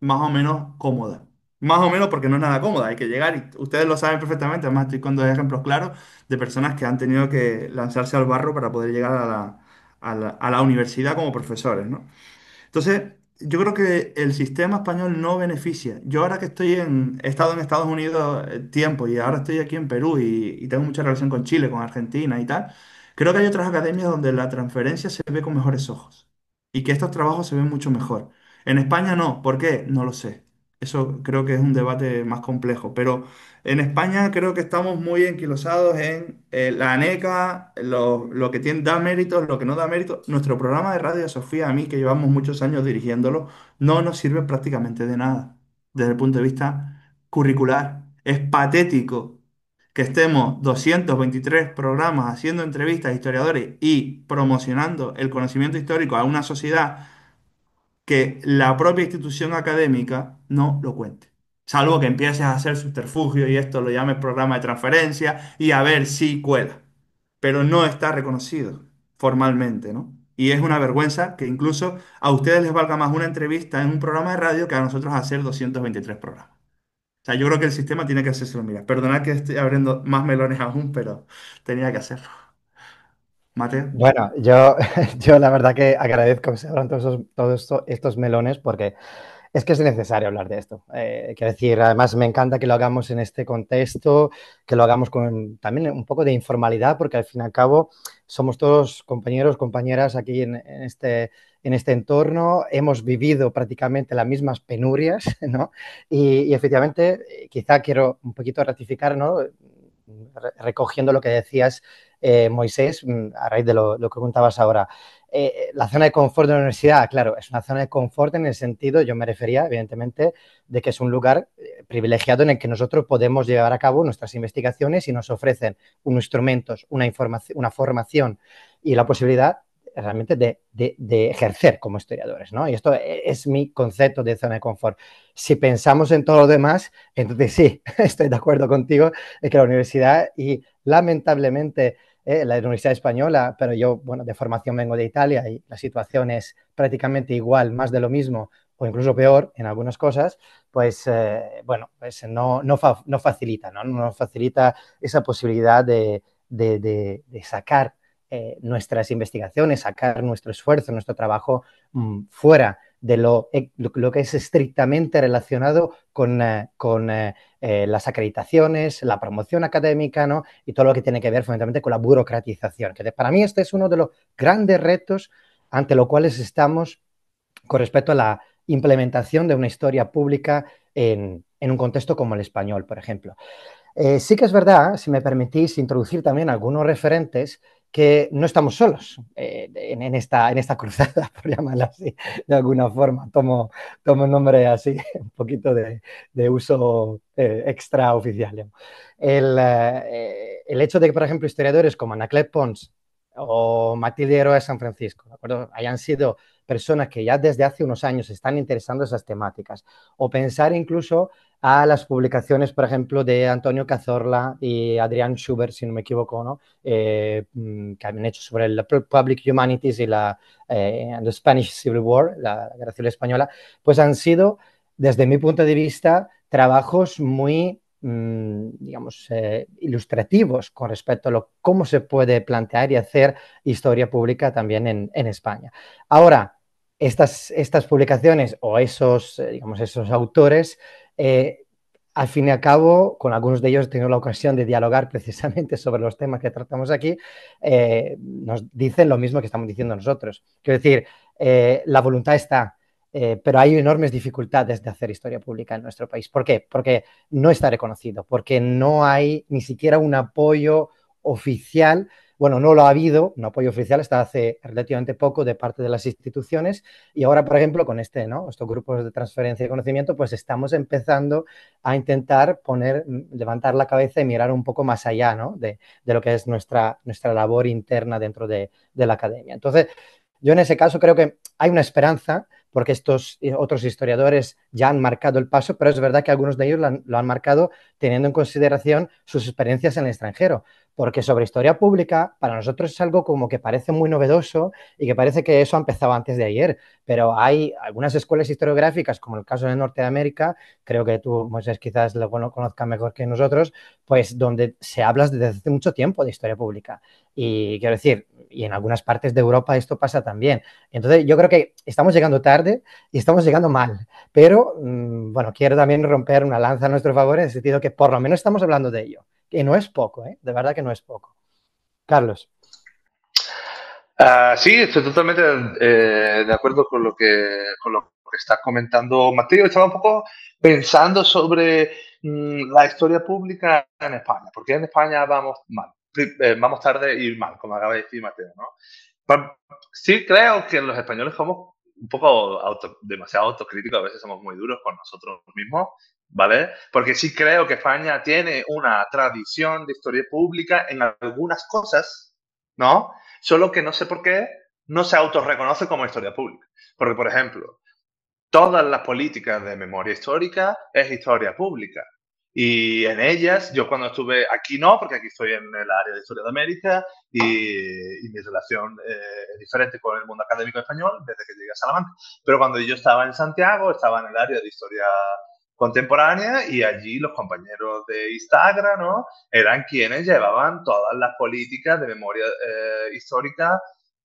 más o menos cómoda. Más o menos porque no es nada cómoda, hay que llegar y ustedes lo saben perfectamente, además estoy con dos ejemplos claros de personas que han tenido que lanzarse al barro para poder llegar a la universidad como profesores, ¿no? Entonces, yo creo que el sistema español no beneficia. Yo ahora que he estado en Estados Unidos tiempo y ahora estoy aquí en Perú y tengo mucha relación con Chile, con Argentina y tal, creo que hay otras academias donde la transferencia se ve con mejores ojos y que estos trabajos se ven mucho mejor. En España no. ¿Por qué? No lo sé. Eso creo que es un debate más complejo, pero en España creo que estamos muy enquilosados en la ANECA, lo que tiene, da méritos, lo que no da méritos. Nuestro programa de Radio Sofía, a mí que llevamos muchos años dirigiéndolo, no nos sirve prácticamente de nada desde el punto de vista curricular. Es patético que estemos 223 programas haciendo entrevistas a historiadores y promocionando el conocimiento histórico a una sociedad que la propia institución académica no lo cuente. Salvo que empieces a hacer subterfugio y esto lo llames programa de transferencia y a ver si cuela. Pero no está reconocido formalmente, ¿no? Y es una vergüenza que incluso a ustedes les valga más una entrevista en un programa de radio que a nosotros hacer 223 programas. O sea, yo creo que el sistema tiene que hacérselo. Mira, perdonad que estoy abriendo más melones aún, pero tenía que hacerlo. Mateo. Bueno, yo la verdad que agradezco que se abran estos melones porque es que es necesario hablar de esto. Quiero decir, además me encanta que lo hagamos en este contexto, que lo hagamos con también un poco de informalidad, porque al fin y al cabo somos todos compañeros, compañeras aquí en este entorno, hemos vivido prácticamente las mismas penurias, ¿no? Y efectivamente, quizá quiero un poquito ratificar, ¿no? Recogiendo lo que decías, Moisés, a raíz de lo que contabas ahora. La zona de confort de la universidad, claro, es una zona de confort en el sentido, yo me refería, evidentemente, de que es un lugar privilegiado en el que nosotros podemos llevar a cabo nuestras investigaciones y nos ofrecen unos instrumentos, una formación y la posibilidad realmente de ejercer como historiadores, ¿no? Y esto es mi concepto de zona de confort. Si pensamos en todo lo demás, entonces sí, estoy de acuerdo contigo en que la universidad y lamentablemente la Universidad Española, pero yo, bueno, de formación vengo de Italia y la situación es prácticamente igual, más de lo mismo o incluso peor en algunas cosas, pues, bueno, pues no facilita, ¿no? No facilita esa posibilidad de sacar nuestras investigaciones, sacar nuestro esfuerzo, nuestro trabajo fuera de lo que es estrictamente relacionado con las acreditaciones, la promoción académica, ¿no? Y todo lo que tiene que ver fundamentalmente con la burocratización. Que para mí este es uno de los grandes retos ante los cuales estamos con respecto a la implementación de una historia pública en un contexto como el español, por ejemplo. Sí que es verdad, si me permitís introducir también algunos referentes que no estamos solos en esta cruzada, por llamarla así, de alguna forma. Tomo un nombre así, un poquito de uso extraoficial. Digamos. El hecho de que, por ejemplo, historiadores como Anaclet Pons o Matilde Heroa de San Francisco, ¿de acuerdo?, hayan sido personas que ya desde hace unos años se están interesando en esas temáticas, o pensar incluso a las publicaciones, por ejemplo, de Antonio Cazorla y Adrián Schubert, si no me equivoco, ¿no? Que han hecho sobre el Public Humanities y the Spanish Civil War, la Guerra Civil Española, pues han sido, desde mi punto de vista, trabajos muy, digamos, ilustrativos con respecto a cómo se puede plantear y hacer historia pública también en España. Ahora, estas publicaciones o digamos, esos autores, al fin y al cabo, con algunos de ellos he tenido la ocasión de dialogar precisamente sobre los temas que tratamos aquí, nos dicen lo mismo que estamos diciendo nosotros. Quiero decir, la voluntad está, pero hay enormes dificultades de hacer historia pública en nuestro país. ¿Por qué? Porque no está reconocido, porque no hay ni siquiera un apoyo oficial. Bueno, no lo ha habido, un apoyo oficial hasta hace relativamente poco de parte de las instituciones, y ahora, por ejemplo, con estos grupos de transferencia de conocimiento, pues estamos empezando a intentar levantar la cabeza y mirar un poco más allá, ¿no?, de lo que es nuestra labor interna dentro de la academia. Entonces, yo en ese caso creo que hay una esperanza, porque estos otros historiadores ya han marcado el paso, pero es verdad que algunos de ellos lo han marcado teniendo en consideración sus experiencias en el extranjero, porque sobre historia pública para nosotros es algo como que parece muy novedoso y que parece que eso ha empezado antes de ayer, pero hay algunas escuelas historiográficas, como el caso de Norteamérica, creo que tú, Moisés, quizás lo conozcas mejor que nosotros, pues donde se habla desde hace mucho tiempo de historia pública. Y quiero decir, y en algunas partes de Europa esto pasa también. Entonces, yo creo que estamos llegando tarde y estamos llegando mal. Pero, bueno, quiero también romper una lanza a nuestro favor en el sentido que por lo menos estamos hablando de ello. Que no es poco, ¿eh? De verdad que no es poco. Carlos. Sí, estoy totalmente de acuerdo con lo que está comentando Mateo. Estaba un poco pensando sobre la historia pública en España, porque en España vamos mal, vamos tarde y mal, como acaba de decir Mateo, ¿no? Sí creo que los españoles somos un poco demasiado autocríticos, a veces somos muy duros con nosotros mismos, ¿vale? Porque sí creo que España tiene una tradición de historia pública en algunas cosas, ¿no? Solo que no sé por qué no se autorreconoce como historia pública. Porque, por ejemplo, todas las políticas de memoria histórica es historia pública. Y en ellas, yo cuando estuve aquí no, porque aquí estoy en el área de Historia de América y mi relación es diferente con el mundo académico español desde que llegué a Salamanca. Pero cuando yo estaba en Santiago, estaba en el área de Historia contemporánea y allí los compañeros de Instagram, ¿no?, eran quienes llevaban todas las políticas de memoria histórica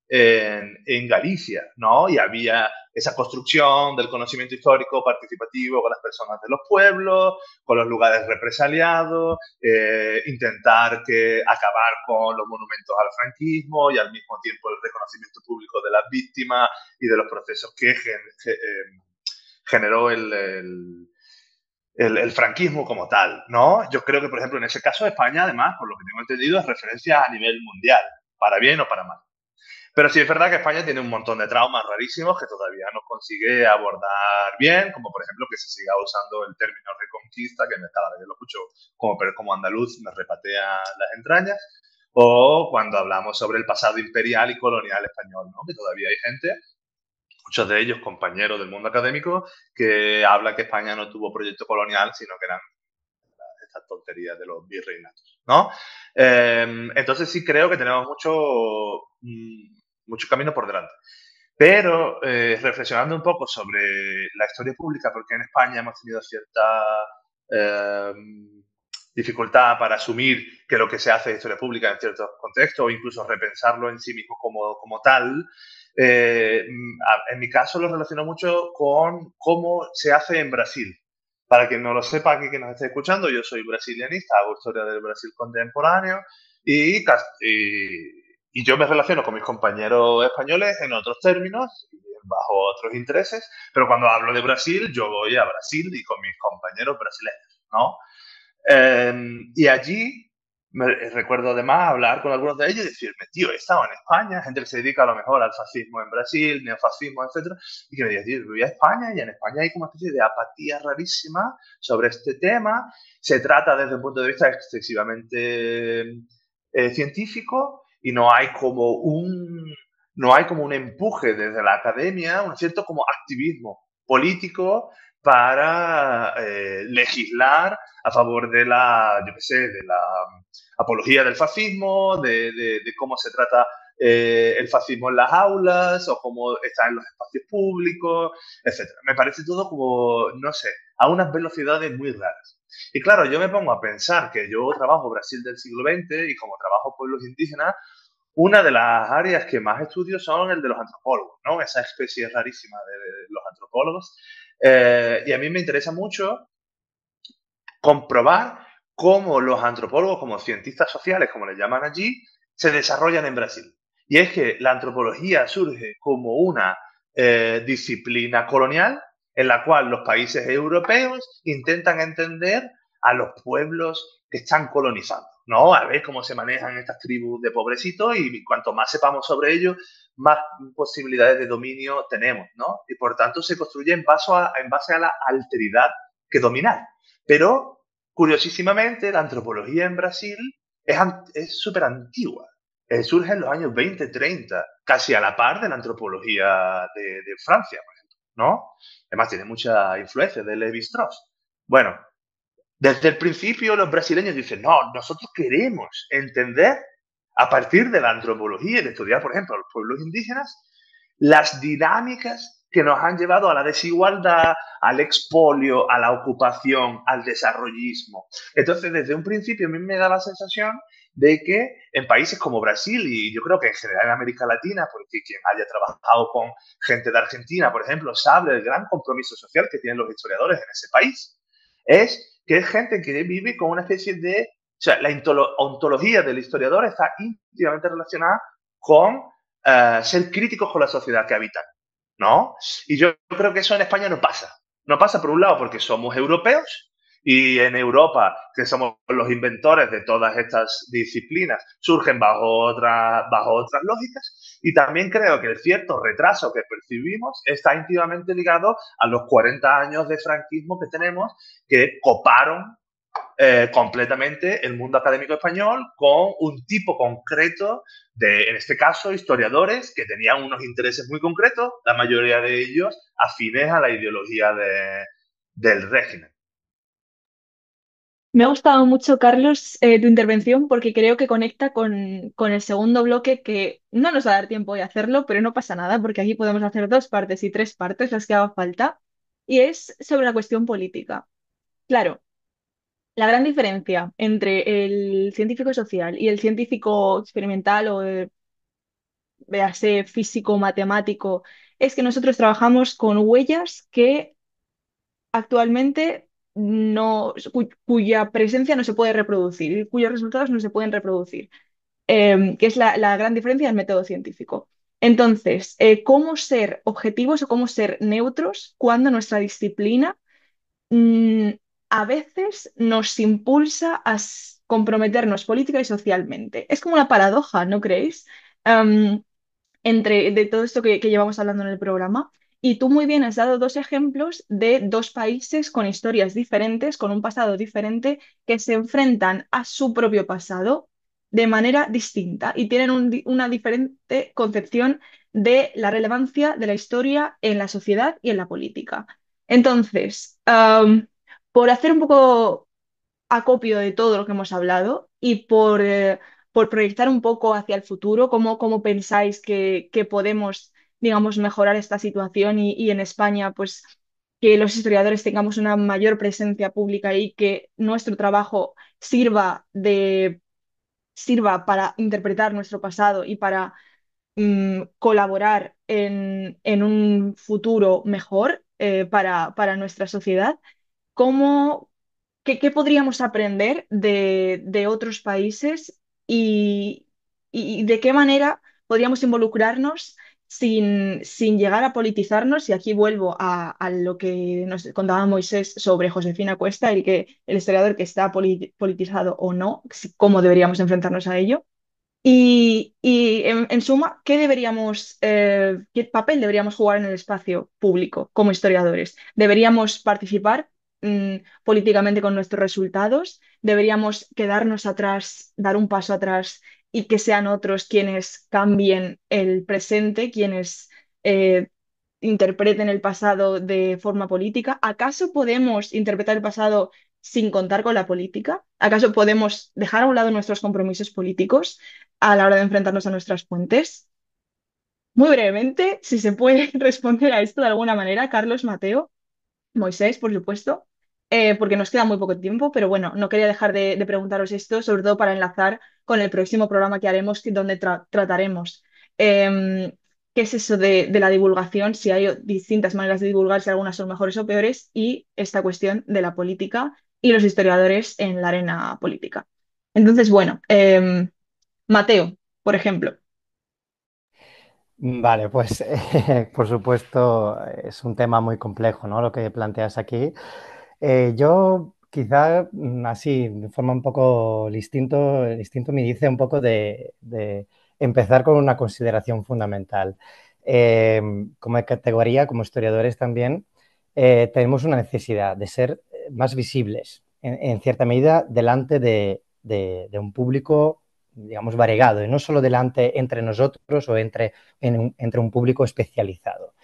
en Galicia, ¿no? Y había esa construcción del conocimiento histórico participativo con las personas de los pueblos, con los lugares represaliados, intentar acabar con los monumentos al franquismo y al mismo tiempo el reconocimiento público de las víctimas y de los procesos que generó el franquismo como tal, ¿no? Yo creo que, por ejemplo, en ese caso España, además, por lo que tengo entendido, es referencia a nivel mundial, para bien o para mal. Pero sí es verdad que España tiene un montón de traumas rarísimos que todavía no consigue abordar bien, como por ejemplo que se siga usando el término reconquista, que cada vez que lo escucho como andaluz me repatea las entrañas, o cuando hablamos sobre el pasado imperial y colonial español, ¿no? Que todavía hay gente, muchos de ellos compañeros del mundo académico, que habla que España no tuvo proyecto colonial, sino que eran estas tonterías de los virreinatos, ¿no? Entonces sí creo que tenemos mucho camino por delante. Pero reflexionando un poco sobre la historia pública, porque en España hemos tenido cierta dificultad para asumir que lo que se hace es historia pública en ciertos contextos o incluso repensarlo en sí mismo como tal, en mi caso lo relaciono mucho con cómo se hace en Brasil. Para quien no lo sepa, aquí que nos esté escuchando, yo soy brasilianista, hago historia del Brasil contemporáneo y yo me relaciono con mis compañeros españoles en otros términos, bajo otros intereses, pero cuando hablo de Brasil, yo voy a Brasil y con mis compañeros brasileños, ¿no? Y allí recuerdo además hablar con algunos de ellos y decirme, tío, he estado en España, gente que se dedica a lo mejor al fascismo en Brasil, neofascismo, etcétera, y que me decía, tío, voy a España y en España hay como una especie de apatía rarísima sobre este tema. Se trata desde un punto de vista excesivamente científico y no hay como un empuje desde la academia, un cierto como activismo político para legislar a favor de la, yo qué sé, de la apología del fascismo, de cómo se trata el fascismo en las aulas o cómo está en los espacios públicos, etcétera. Me parece todo como, no sé, a unas velocidades muy raras. Y claro, yo me pongo a pensar que yo trabajo Brasil del siglo XX y como trabajo pueblos indígenas, una de las áreas que más estudio son el de los antropólogos, ¿no? Esa especie rarísima de los antropólogos. Y a mí me interesa mucho comprobar cómo los antropólogos, como cientistas sociales, como les llaman allí, se desarrollan en Brasil. Y es que la antropología surge como una disciplina colonial en la cual los países europeos intentan entender a los pueblos que están colonizando, ¿no? A ver cómo se manejan estas tribus de pobrecitos y cuanto más sepamos sobre ellos, más posibilidades de dominio tenemos, ¿no? Y por tanto se construye en base a la alteridad que dominar. Pero, curiosísimamente, la antropología en Brasil es súper antigua. Surge en los años 20, 30, casi a la par de la antropología de Francia, por ejemplo, ¿no? Además, tiene mucha influencia de Lévi-Strauss. Bueno, desde el principio los brasileños dicen, no, nosotros queremos entender a partir de la antropología y de estudiar, por ejemplo, a los pueblos indígenas, las dinámicas que nos han llevado a la desigualdad, al expolio, a la ocupación, al desarrollismo. Entonces, desde un principio a mí me da la sensación de que en países como Brasil y yo creo que en general en América Latina, porque quien haya trabajado con gente de Argentina, por ejemplo, sabe el gran compromiso social que tienen los historiadores en ese país, es que es gente que vive con una especie de... O sea, la ontología del historiador está íntimamente relacionada con ser críticos con la sociedad que habitan, ¿no? Y yo creo que eso en España no pasa. No pasa por un lado porque somos europeos y en Europa, que somos los inventores de todas estas disciplinas, surgen bajo otras lógicas. Y también creo que el cierto retraso que percibimos está íntimamente ligado a los 40 años de franquismo que tenemos, que coparon completamente el mundo académico español con un tipo concreto de, en este caso, historiadores que tenían unos intereses muy concretos, la mayoría de ellos afines a la ideología del régimen. Me ha gustado mucho, Carlos, tu intervención porque creo que conecta con el segundo bloque que no nos va a dar tiempo de hacerlo, pero no pasa nada porque aquí podemos hacer dos partes y tres partes, las que haga falta, y es sobre la cuestión política. Claro, la gran diferencia entre el científico social y el científico experimental o, véase, físico, matemático, es que nosotros trabajamos con huellas que actualmente no, cuya presencia no se puede reproducir y cuyos resultados no se pueden reproducir, que es la gran diferencia del método científico. Entonces, ¿cómo ser objetivos o cómo ser neutros cuando nuestra disciplina mm, a veces nos impulsa a comprometernos política y socialmente? Es como una paradoja, ¿no creéis? Em, entre de todo esto que llevamos hablando en el programa. Y tú muy bien has dado dos ejemplos de dos países con historias diferentes, con un pasado diferente, que se enfrentan a su propio pasado de manera distinta y tienen una diferente concepción de la relevancia de la historia en la sociedad y en la política. Entonces, por hacer un poco acopio de todo lo que hemos hablado y por proyectar un poco hacia el futuro, cómo pensáis que podemos, digamos, mejorar esta situación y en España, pues, que los historiadores tengamos una mayor presencia pública y que nuestro trabajo sirva para interpretar nuestro pasado y para colaborar en un futuro mejor para nuestra sociedad. ¿Cómo, qué podríamos aprender de otros países y de qué manera podríamos involucrarnos sin llegar a politizarnos, y aquí vuelvo a lo que nos contaba Moisés sobre Josefina Cuesta, el historiador que está politizado o no, cómo deberíamos enfrentarnos a ello. Y en suma, ¿qué papel deberíamos jugar en el espacio público como historiadores? ¿Deberíamos participar políticamente con nuestros resultados? ¿Deberíamos quedarnos atrás, dar un paso atrás y que sean otros quienes cambien el presente, quienes eh, interpreten el pasado de forma política? ¿Acaso podemos interpretar el pasado sin contar con la política? ¿Acaso podemos dejar a un lado nuestros compromisos políticos a la hora de enfrentarnos a nuestras fuentes? Muy brevemente, si se puede responder a esto de alguna manera, Carlos, Mateo, Moisés, por supuesto, porque nos queda muy poco tiempo, pero bueno, no quería dejar de preguntaros esto, sobre todo para enlazar con el próximo programa que haremos, donde trataremos qué es eso de la divulgación, si hay distintas maneras de divulgar, si algunas son mejores o peores, y esta cuestión de la política y los historiadores en la arena política. Entonces, bueno, Mateo, por ejemplo. Vale, pues por supuesto es un tema muy complejo, ¿no? Lo que planteas aquí. Yo quizá así, de forma un poco distinto me dice un poco de empezar con una consideración fundamental. Como categoría, como historiadores también, tenemos una necesidad de ser más visibles, en cierta medida, delante de un público, digamos, variegado, y no solo delante entre nosotros o entre un público especializado.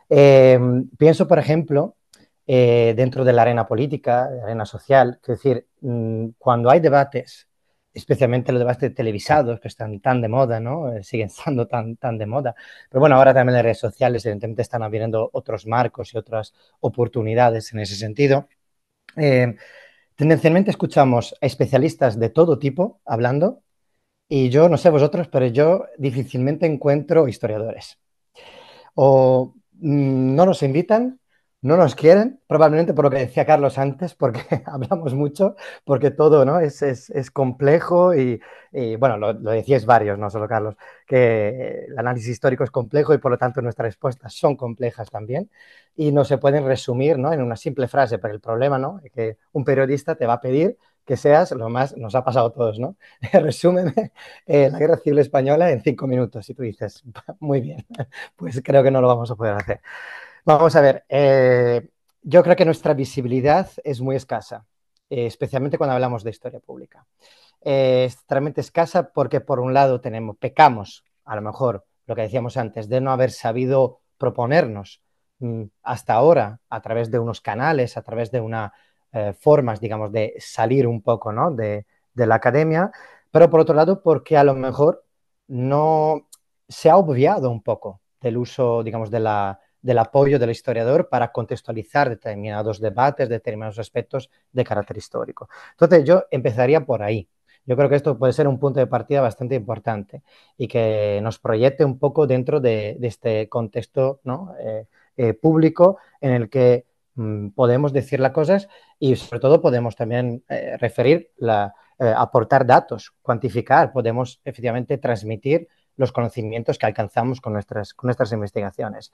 Pienso, por ejemplo, dentro de la arena política, la arena social, es decir, cuando hay debates, especialmente los debates televisados que están tan de moda, ¿no? Siguen estando tan de moda, pero bueno, ahora también las redes sociales evidentemente están abriendo otros marcos y otras oportunidades en ese sentido. Tendencialmente escuchamos a especialistas de todo tipo hablando y yo, no sé vosotros, pero yo difícilmente encuentro historiadores. O no nos invitan, no nos quieren, probablemente por lo que decía Carlos antes, porque hablamos mucho, porque todo, ¿no? es complejo bueno, lo decíais varios, no solo Carlos, que el análisis histórico es complejo y por lo tanto nuestras respuestas son complejas también y no se pueden resumir, ¿no? En una simple frase, pero el problema, ¿no? Es que un periodista te va a pedir que seas lo más, nos ha pasado a todos, ¿no? Resúmeme la Guerra Civil Española en 5 minutos y tú dices, muy bien, pues creo que no lo vamos a poder hacer. Vamos a ver, yo creo que nuestra visibilidad es muy escasa, especialmente cuando hablamos de historia pública. Es extremadamente escasa porque por un lado pecamos, a lo mejor, lo que decíamos antes, de no haber sabido proponernos hasta ahora a través de unos canales, a través de unas formas, digamos, de salir un poco, ¿no? de la academia, pero por otro lado porque a lo mejor no se ha obviado un poco del uso, digamos, del apoyo del historiador para contextualizar determinados debates, determinados aspectos de carácter histórico. Entonces, yo empezaría por ahí. Yo creo que esto puede ser un punto de partida bastante importante y que nos proyecte un poco dentro de este contexto, ¿no? Público en el que podemos decir las cosas y sobre todo podemos también aportar datos, cuantificar, podemos efectivamente transmitir los conocimientos que alcanzamos con nuestras investigaciones.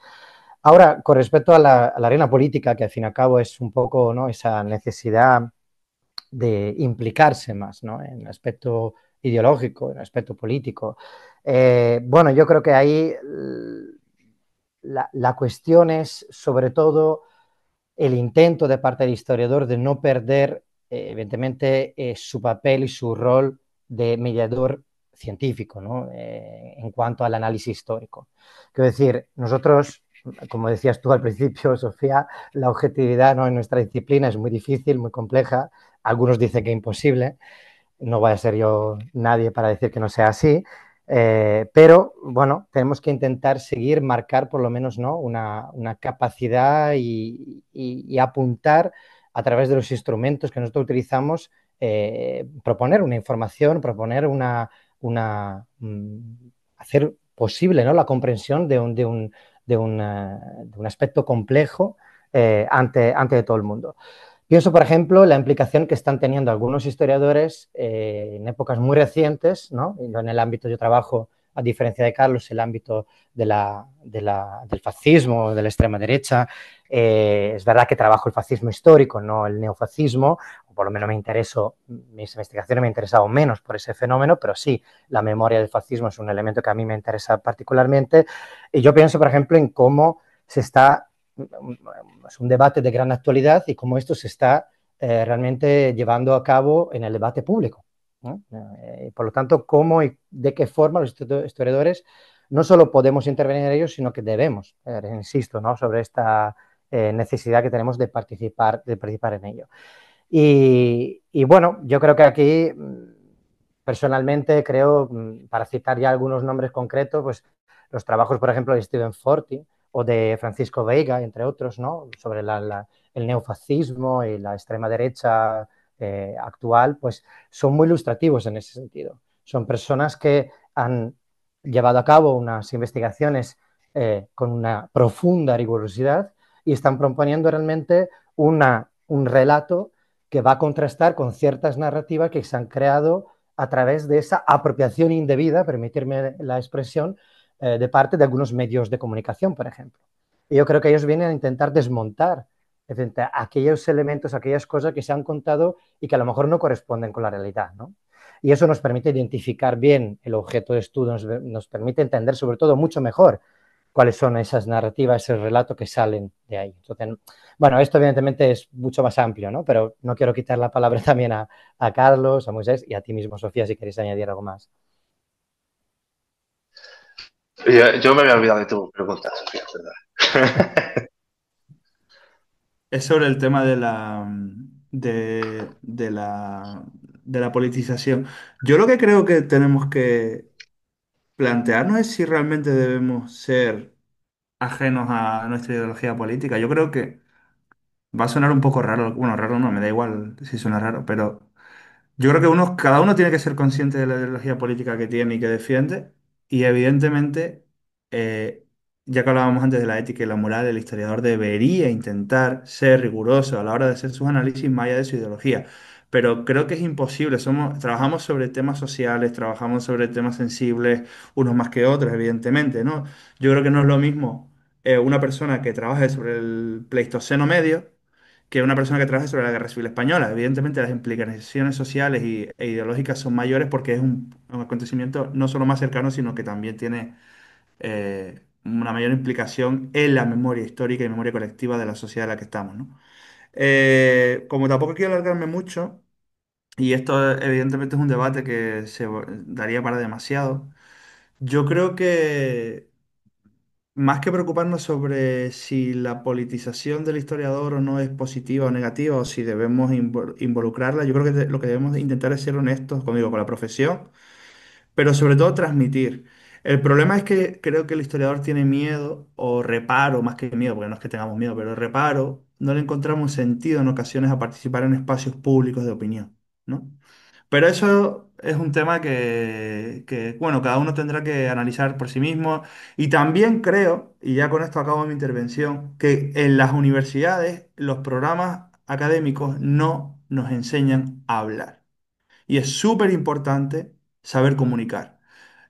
Ahora, con respecto a la arena política, que al fin y al cabo es un poco, ¿no? esa necesidad de implicarse más, ¿no? en el aspecto ideológico, en el aspecto político. Bueno, yo creo que ahí la cuestión es sobre todo el intento de parte del historiador de no perder, evidentemente, su papel y su rol de mediador científico, ¿no? En cuanto al análisis histórico. Quiero decir, nosotros, como decías tú al principio, Sofía, la objetividad, ¿no? en nuestra disciplina es muy difícil, muy compleja. Algunos dicen que imposible. No voy a ser yo nadie para decir que no sea así. Pero bueno, tenemos que intentar seguir, marcar por lo menos, ¿no? una capacidad y apuntar a través de los instrumentos que nosotros utilizamos, proponer una información, proponer hacer posible, ¿no? la comprensión de un aspecto complejo ante todo el mundo. Pienso, por ejemplo, la implicación que están teniendo algunos historiadores en épocas muy recientes, ¿no? En el ámbito yo trabajo a diferencia de Carlos, el ámbito del fascismo, de la extrema derecha. Es verdad que trabajo el fascismo histórico, no el neofascismo, o por lo menos mis investigaciones me han interesado menos por ese fenómeno, pero sí, la memoria del fascismo es un elemento que a mí me interesa particularmente. Y yo pienso, por ejemplo, en cómo es un debate de gran actualidad y cómo esto se está realmente llevando a cabo en el debate público, ¿no? Por lo tanto, cómo y de qué forma los historiadores no solo podemos intervenir en ellos, sino que debemos, insisto, ¿no? Sobre esta necesidad que tenemos de participar en ello. Y bueno, yo creo que aquí, personalmente, creo, para citar ya algunos nombres concretos, pues los trabajos, por ejemplo, de Stephen Forti o de Francisco Veiga, entre otros, ¿no? Sobre el neofascismo y la extrema derecha actual, pues son muy ilustrativos en ese sentido. Son personas que han llevado a cabo unas investigaciones con una profunda rigurosidad y están proponiendo realmente un relato que va a contrastar con ciertas narrativas que se han creado a través de esa apropiación indebida, permitirme la expresión, de parte de algunos medios de comunicación, por ejemplo. Y yo creo que ellos vienen a intentar desmontar aquellos elementos, aquellas cosas que se han contado y que a lo mejor no corresponden con la realidad, ¿no? Y eso nos permite identificar bien el objeto de estudio, nos permite entender sobre todo mucho mejor cuáles son esas narrativas, ese relato que salen de ahí. Entonces, bueno, esto evidentemente es mucho más amplio, ¿no? Pero no quiero quitar la palabra también a Carlos, a Moisés y a ti mismo, Sofía, si queréis añadir algo más. Yo me había olvidado de tu pregunta, Sofía, es verdad. Es sobre el tema de la politización. Yo lo que creo que tenemos que plantearnos es si realmente debemos ser ajenos a nuestra ideología política. Yo creo que va a sonar un poco raro, bueno, raro no, me da igual si suena raro, pero yo creo que cada uno tiene que ser consciente de la ideología política que tiene y que defiende, y evidentemente, eh, ya que hablábamos antes de la ética y la moral, el historiador debería intentar ser riguroso a la hora de hacer sus análisis más allá de su ideología. Pero creo que es imposible. Trabajamos sobre temas sociales, trabajamos sobre temas sensibles, unos más que otros, evidentemente, ¿no? Yo creo que no es lo mismo una persona que trabaje sobre el Pleistoceno medio que una persona que trabaje sobre la Guerra Civil Española. Evidentemente, las implicaciones sociales e ideológicas son mayores porque es un acontecimiento no solo más cercano, sino que también tiene una mayor implicación en la memoria histórica y memoria colectiva de la sociedad en la que estamos, ¿no? Como tampoco quiero alargarme mucho, y esto evidentemente es un debate que se daría para demasiado, yo creo que más que preocuparnos sobre si la politización del historiador o no es positiva o negativa, o si debemos involucrarla, yo creo que lo que debemos de intentar es ser honestos, como digo, con la profesión, pero sobre todo transmitir. El problema es que creo que el historiador tiene miedo o reparo, más que miedo, porque no es que tengamos miedo, pero reparo, no le encontramos sentido en ocasiones a participar en espacios públicos de opinión, ¿no? Pero eso es un tema bueno, cada uno tendrá que analizar por sí mismo. Y también creo, y ya con esto acabo mi intervención, que en las universidades los programas académicos no nos enseñan a hablar. Y es súper importante saber comunicar.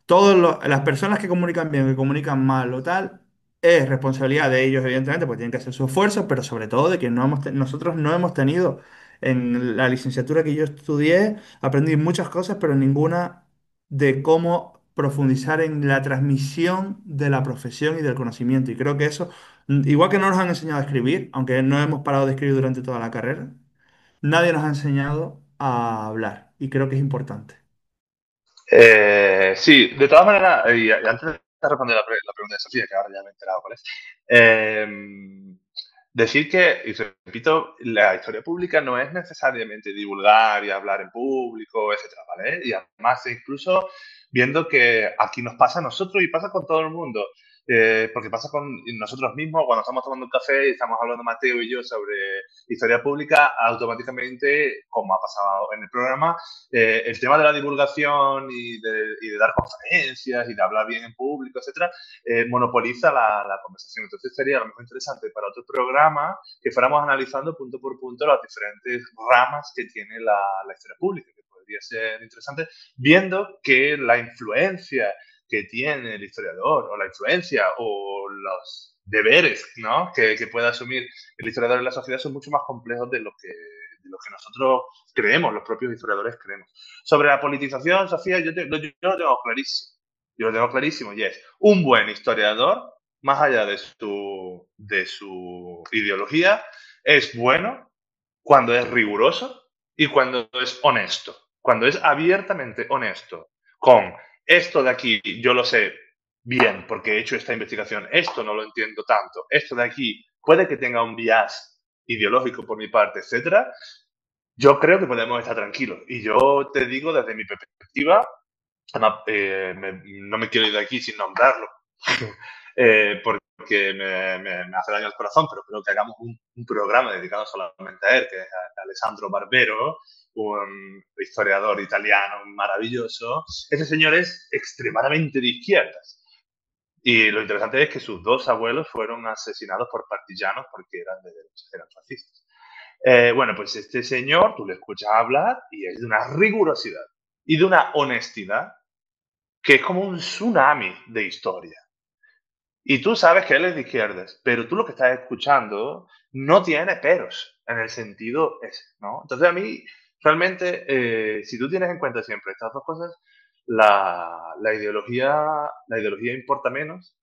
Las personas que comunican bien, que comunican mal o tal, es responsabilidad de ellos, evidentemente, porque tienen que hacer su esfuerzo, pero sobre todo de que nosotros no hemos tenido en la licenciatura que yo estudié, aprendí muchas cosas, pero ninguna de cómo profundizar en la transmisión de la profesión y del conocimiento. Y creo que eso, igual que no nos han enseñado a escribir, aunque no hemos parado de escribir durante toda la carrera, nadie nos ha enseñado a hablar. Y creo que es importante. Sí, de todas maneras, y antes de responder la pregunta de Sofía, que ahora ya me he enterado cuál es, decir que, y repito, la historia pública no es necesariamente divulgar y hablar en público, etcétera, ¿vale? Y además, incluso viendo que aquí nos pasa a nosotros y pasa con todo el mundo, porque pasa con nosotros mismos cuando estamos tomando un café y estamos hablando Mateo y yo sobre historia pública, automáticamente, como ha pasado en el programa, el tema de la divulgación y de dar conferencias y de hablar bien en público, etcétera, monopoliza la conversación. Entonces sería a lo mejor interesante para otro programa que fuéramos analizando punto por punto las diferentes ramas que tiene la historia pública, que podría ser interesante, viendo que la influencia que tiene el historiador, o la influencia, o los deberes, ¿no?, que puede asumir el historiador en la sociedad son mucho más complejos de lo que nosotros creemos, los propios historiadores creemos. Sobre la politización, Sofía, yo lo tengo clarísimo. Yo lo tengo clarísimo y es un buen historiador, más allá de su ideología, es bueno cuando es riguroso y cuando es honesto. Cuando es abiertamente honesto con esto de aquí, yo lo sé bien porque he hecho esta investigación, esto no lo entiendo tanto, esto de aquí puede que tenga un bias ideológico por mi parte, etcétera, yo creo que podemos estar tranquilos. Y yo te digo desde mi perspectiva, además, no me quiero ir de aquí sin nombrarlo, porque me hace daño al corazón, pero creo que hagamos un programa dedicado solamente a él, que es a Alessandro Barbero, un historiador italiano maravilloso. Ese señor es extremadamente de izquierdas. Y lo interesante es que sus dos abuelos fueron asesinados por partisanos porque eran de derecha, eran fascistas. Bueno, pues este señor, tú le escuchas hablar y es de una rigurosidad y de una honestidad que es como un tsunami de historia. Y tú sabes que él es de izquierdas, pero tú lo que estás escuchando no tiene peros en el sentido ese, ¿no? Entonces a mí, realmente, si tú tienes en cuenta siempre estas dos cosas, la ideología importa menos,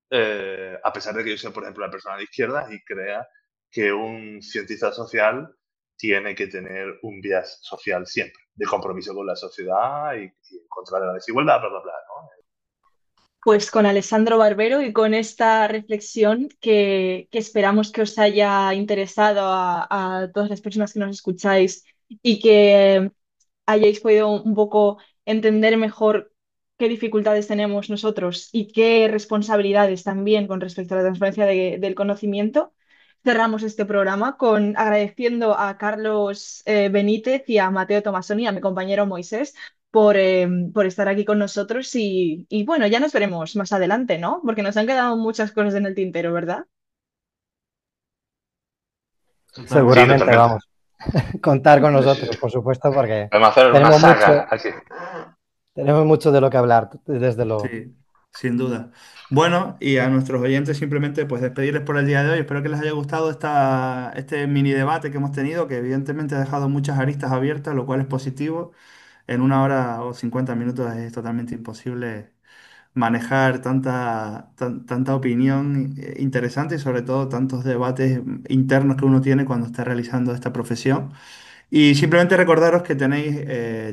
a pesar de que yo sea, por ejemplo, una persona de izquierda y crea que un cientista social tiene que tener un bias social siempre, de compromiso con la sociedad y en contra de la desigualdad, bla, bla, bla, ¿no? Pues con Alessandro Barbero y con esta reflexión que esperamos que os haya interesado a todas las personas que nos escucháis y que hayáis podido un poco entender mejor qué dificultades tenemos nosotros y qué responsabilidades también con respecto a la transferencia del conocimiento. Cerramos este programa con agradeciendo a Carlos Benítez y a Mateo Tomasoni, a mi compañero Moisés, por estar aquí con nosotros y bueno, ya nos veremos más adelante, ¿no? Porque nos han quedado muchas cosas en el tintero, ¿verdad? Totalmente. Sí, Seguramente, totalmente. vamos, contar con Sí, sí, nosotros, sí. por supuesto, porque Vamos a hacer una tenemos saga mucho, aquí. tenemos mucho de lo que hablar, desde luego. Sí, sin duda. Bueno, y a nuestros oyentes simplemente pues despedirles por el día de hoy. Espero que les haya gustado este mini debate que hemos tenido, que evidentemente ha dejado muchas aristas abiertas, lo cual es positivo. En 1 hora o 50 minutos es totalmente imposible manejar tanta opinión interesante y sobre todo tantos debates internos que uno tiene cuando está realizando esta profesión. Y simplemente recordaros que tenéis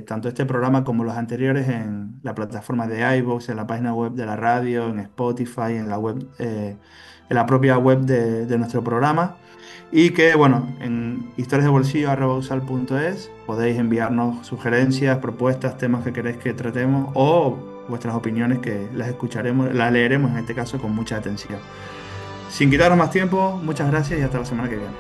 tanto este programa como los anteriores en la plataforma de iVoox, en la página web de la radio, en Spotify, en la propia web de nuestro programa. Y que, bueno, en historiasdebolsillo@usal.es podéis enviarnos sugerencias, propuestas, temas que queréis que tratemos o vuestras opiniones que las escucharemos, las leeremos en este caso con mucha atención. Sin quitaros más tiempo, muchas gracias y hasta la semana que viene.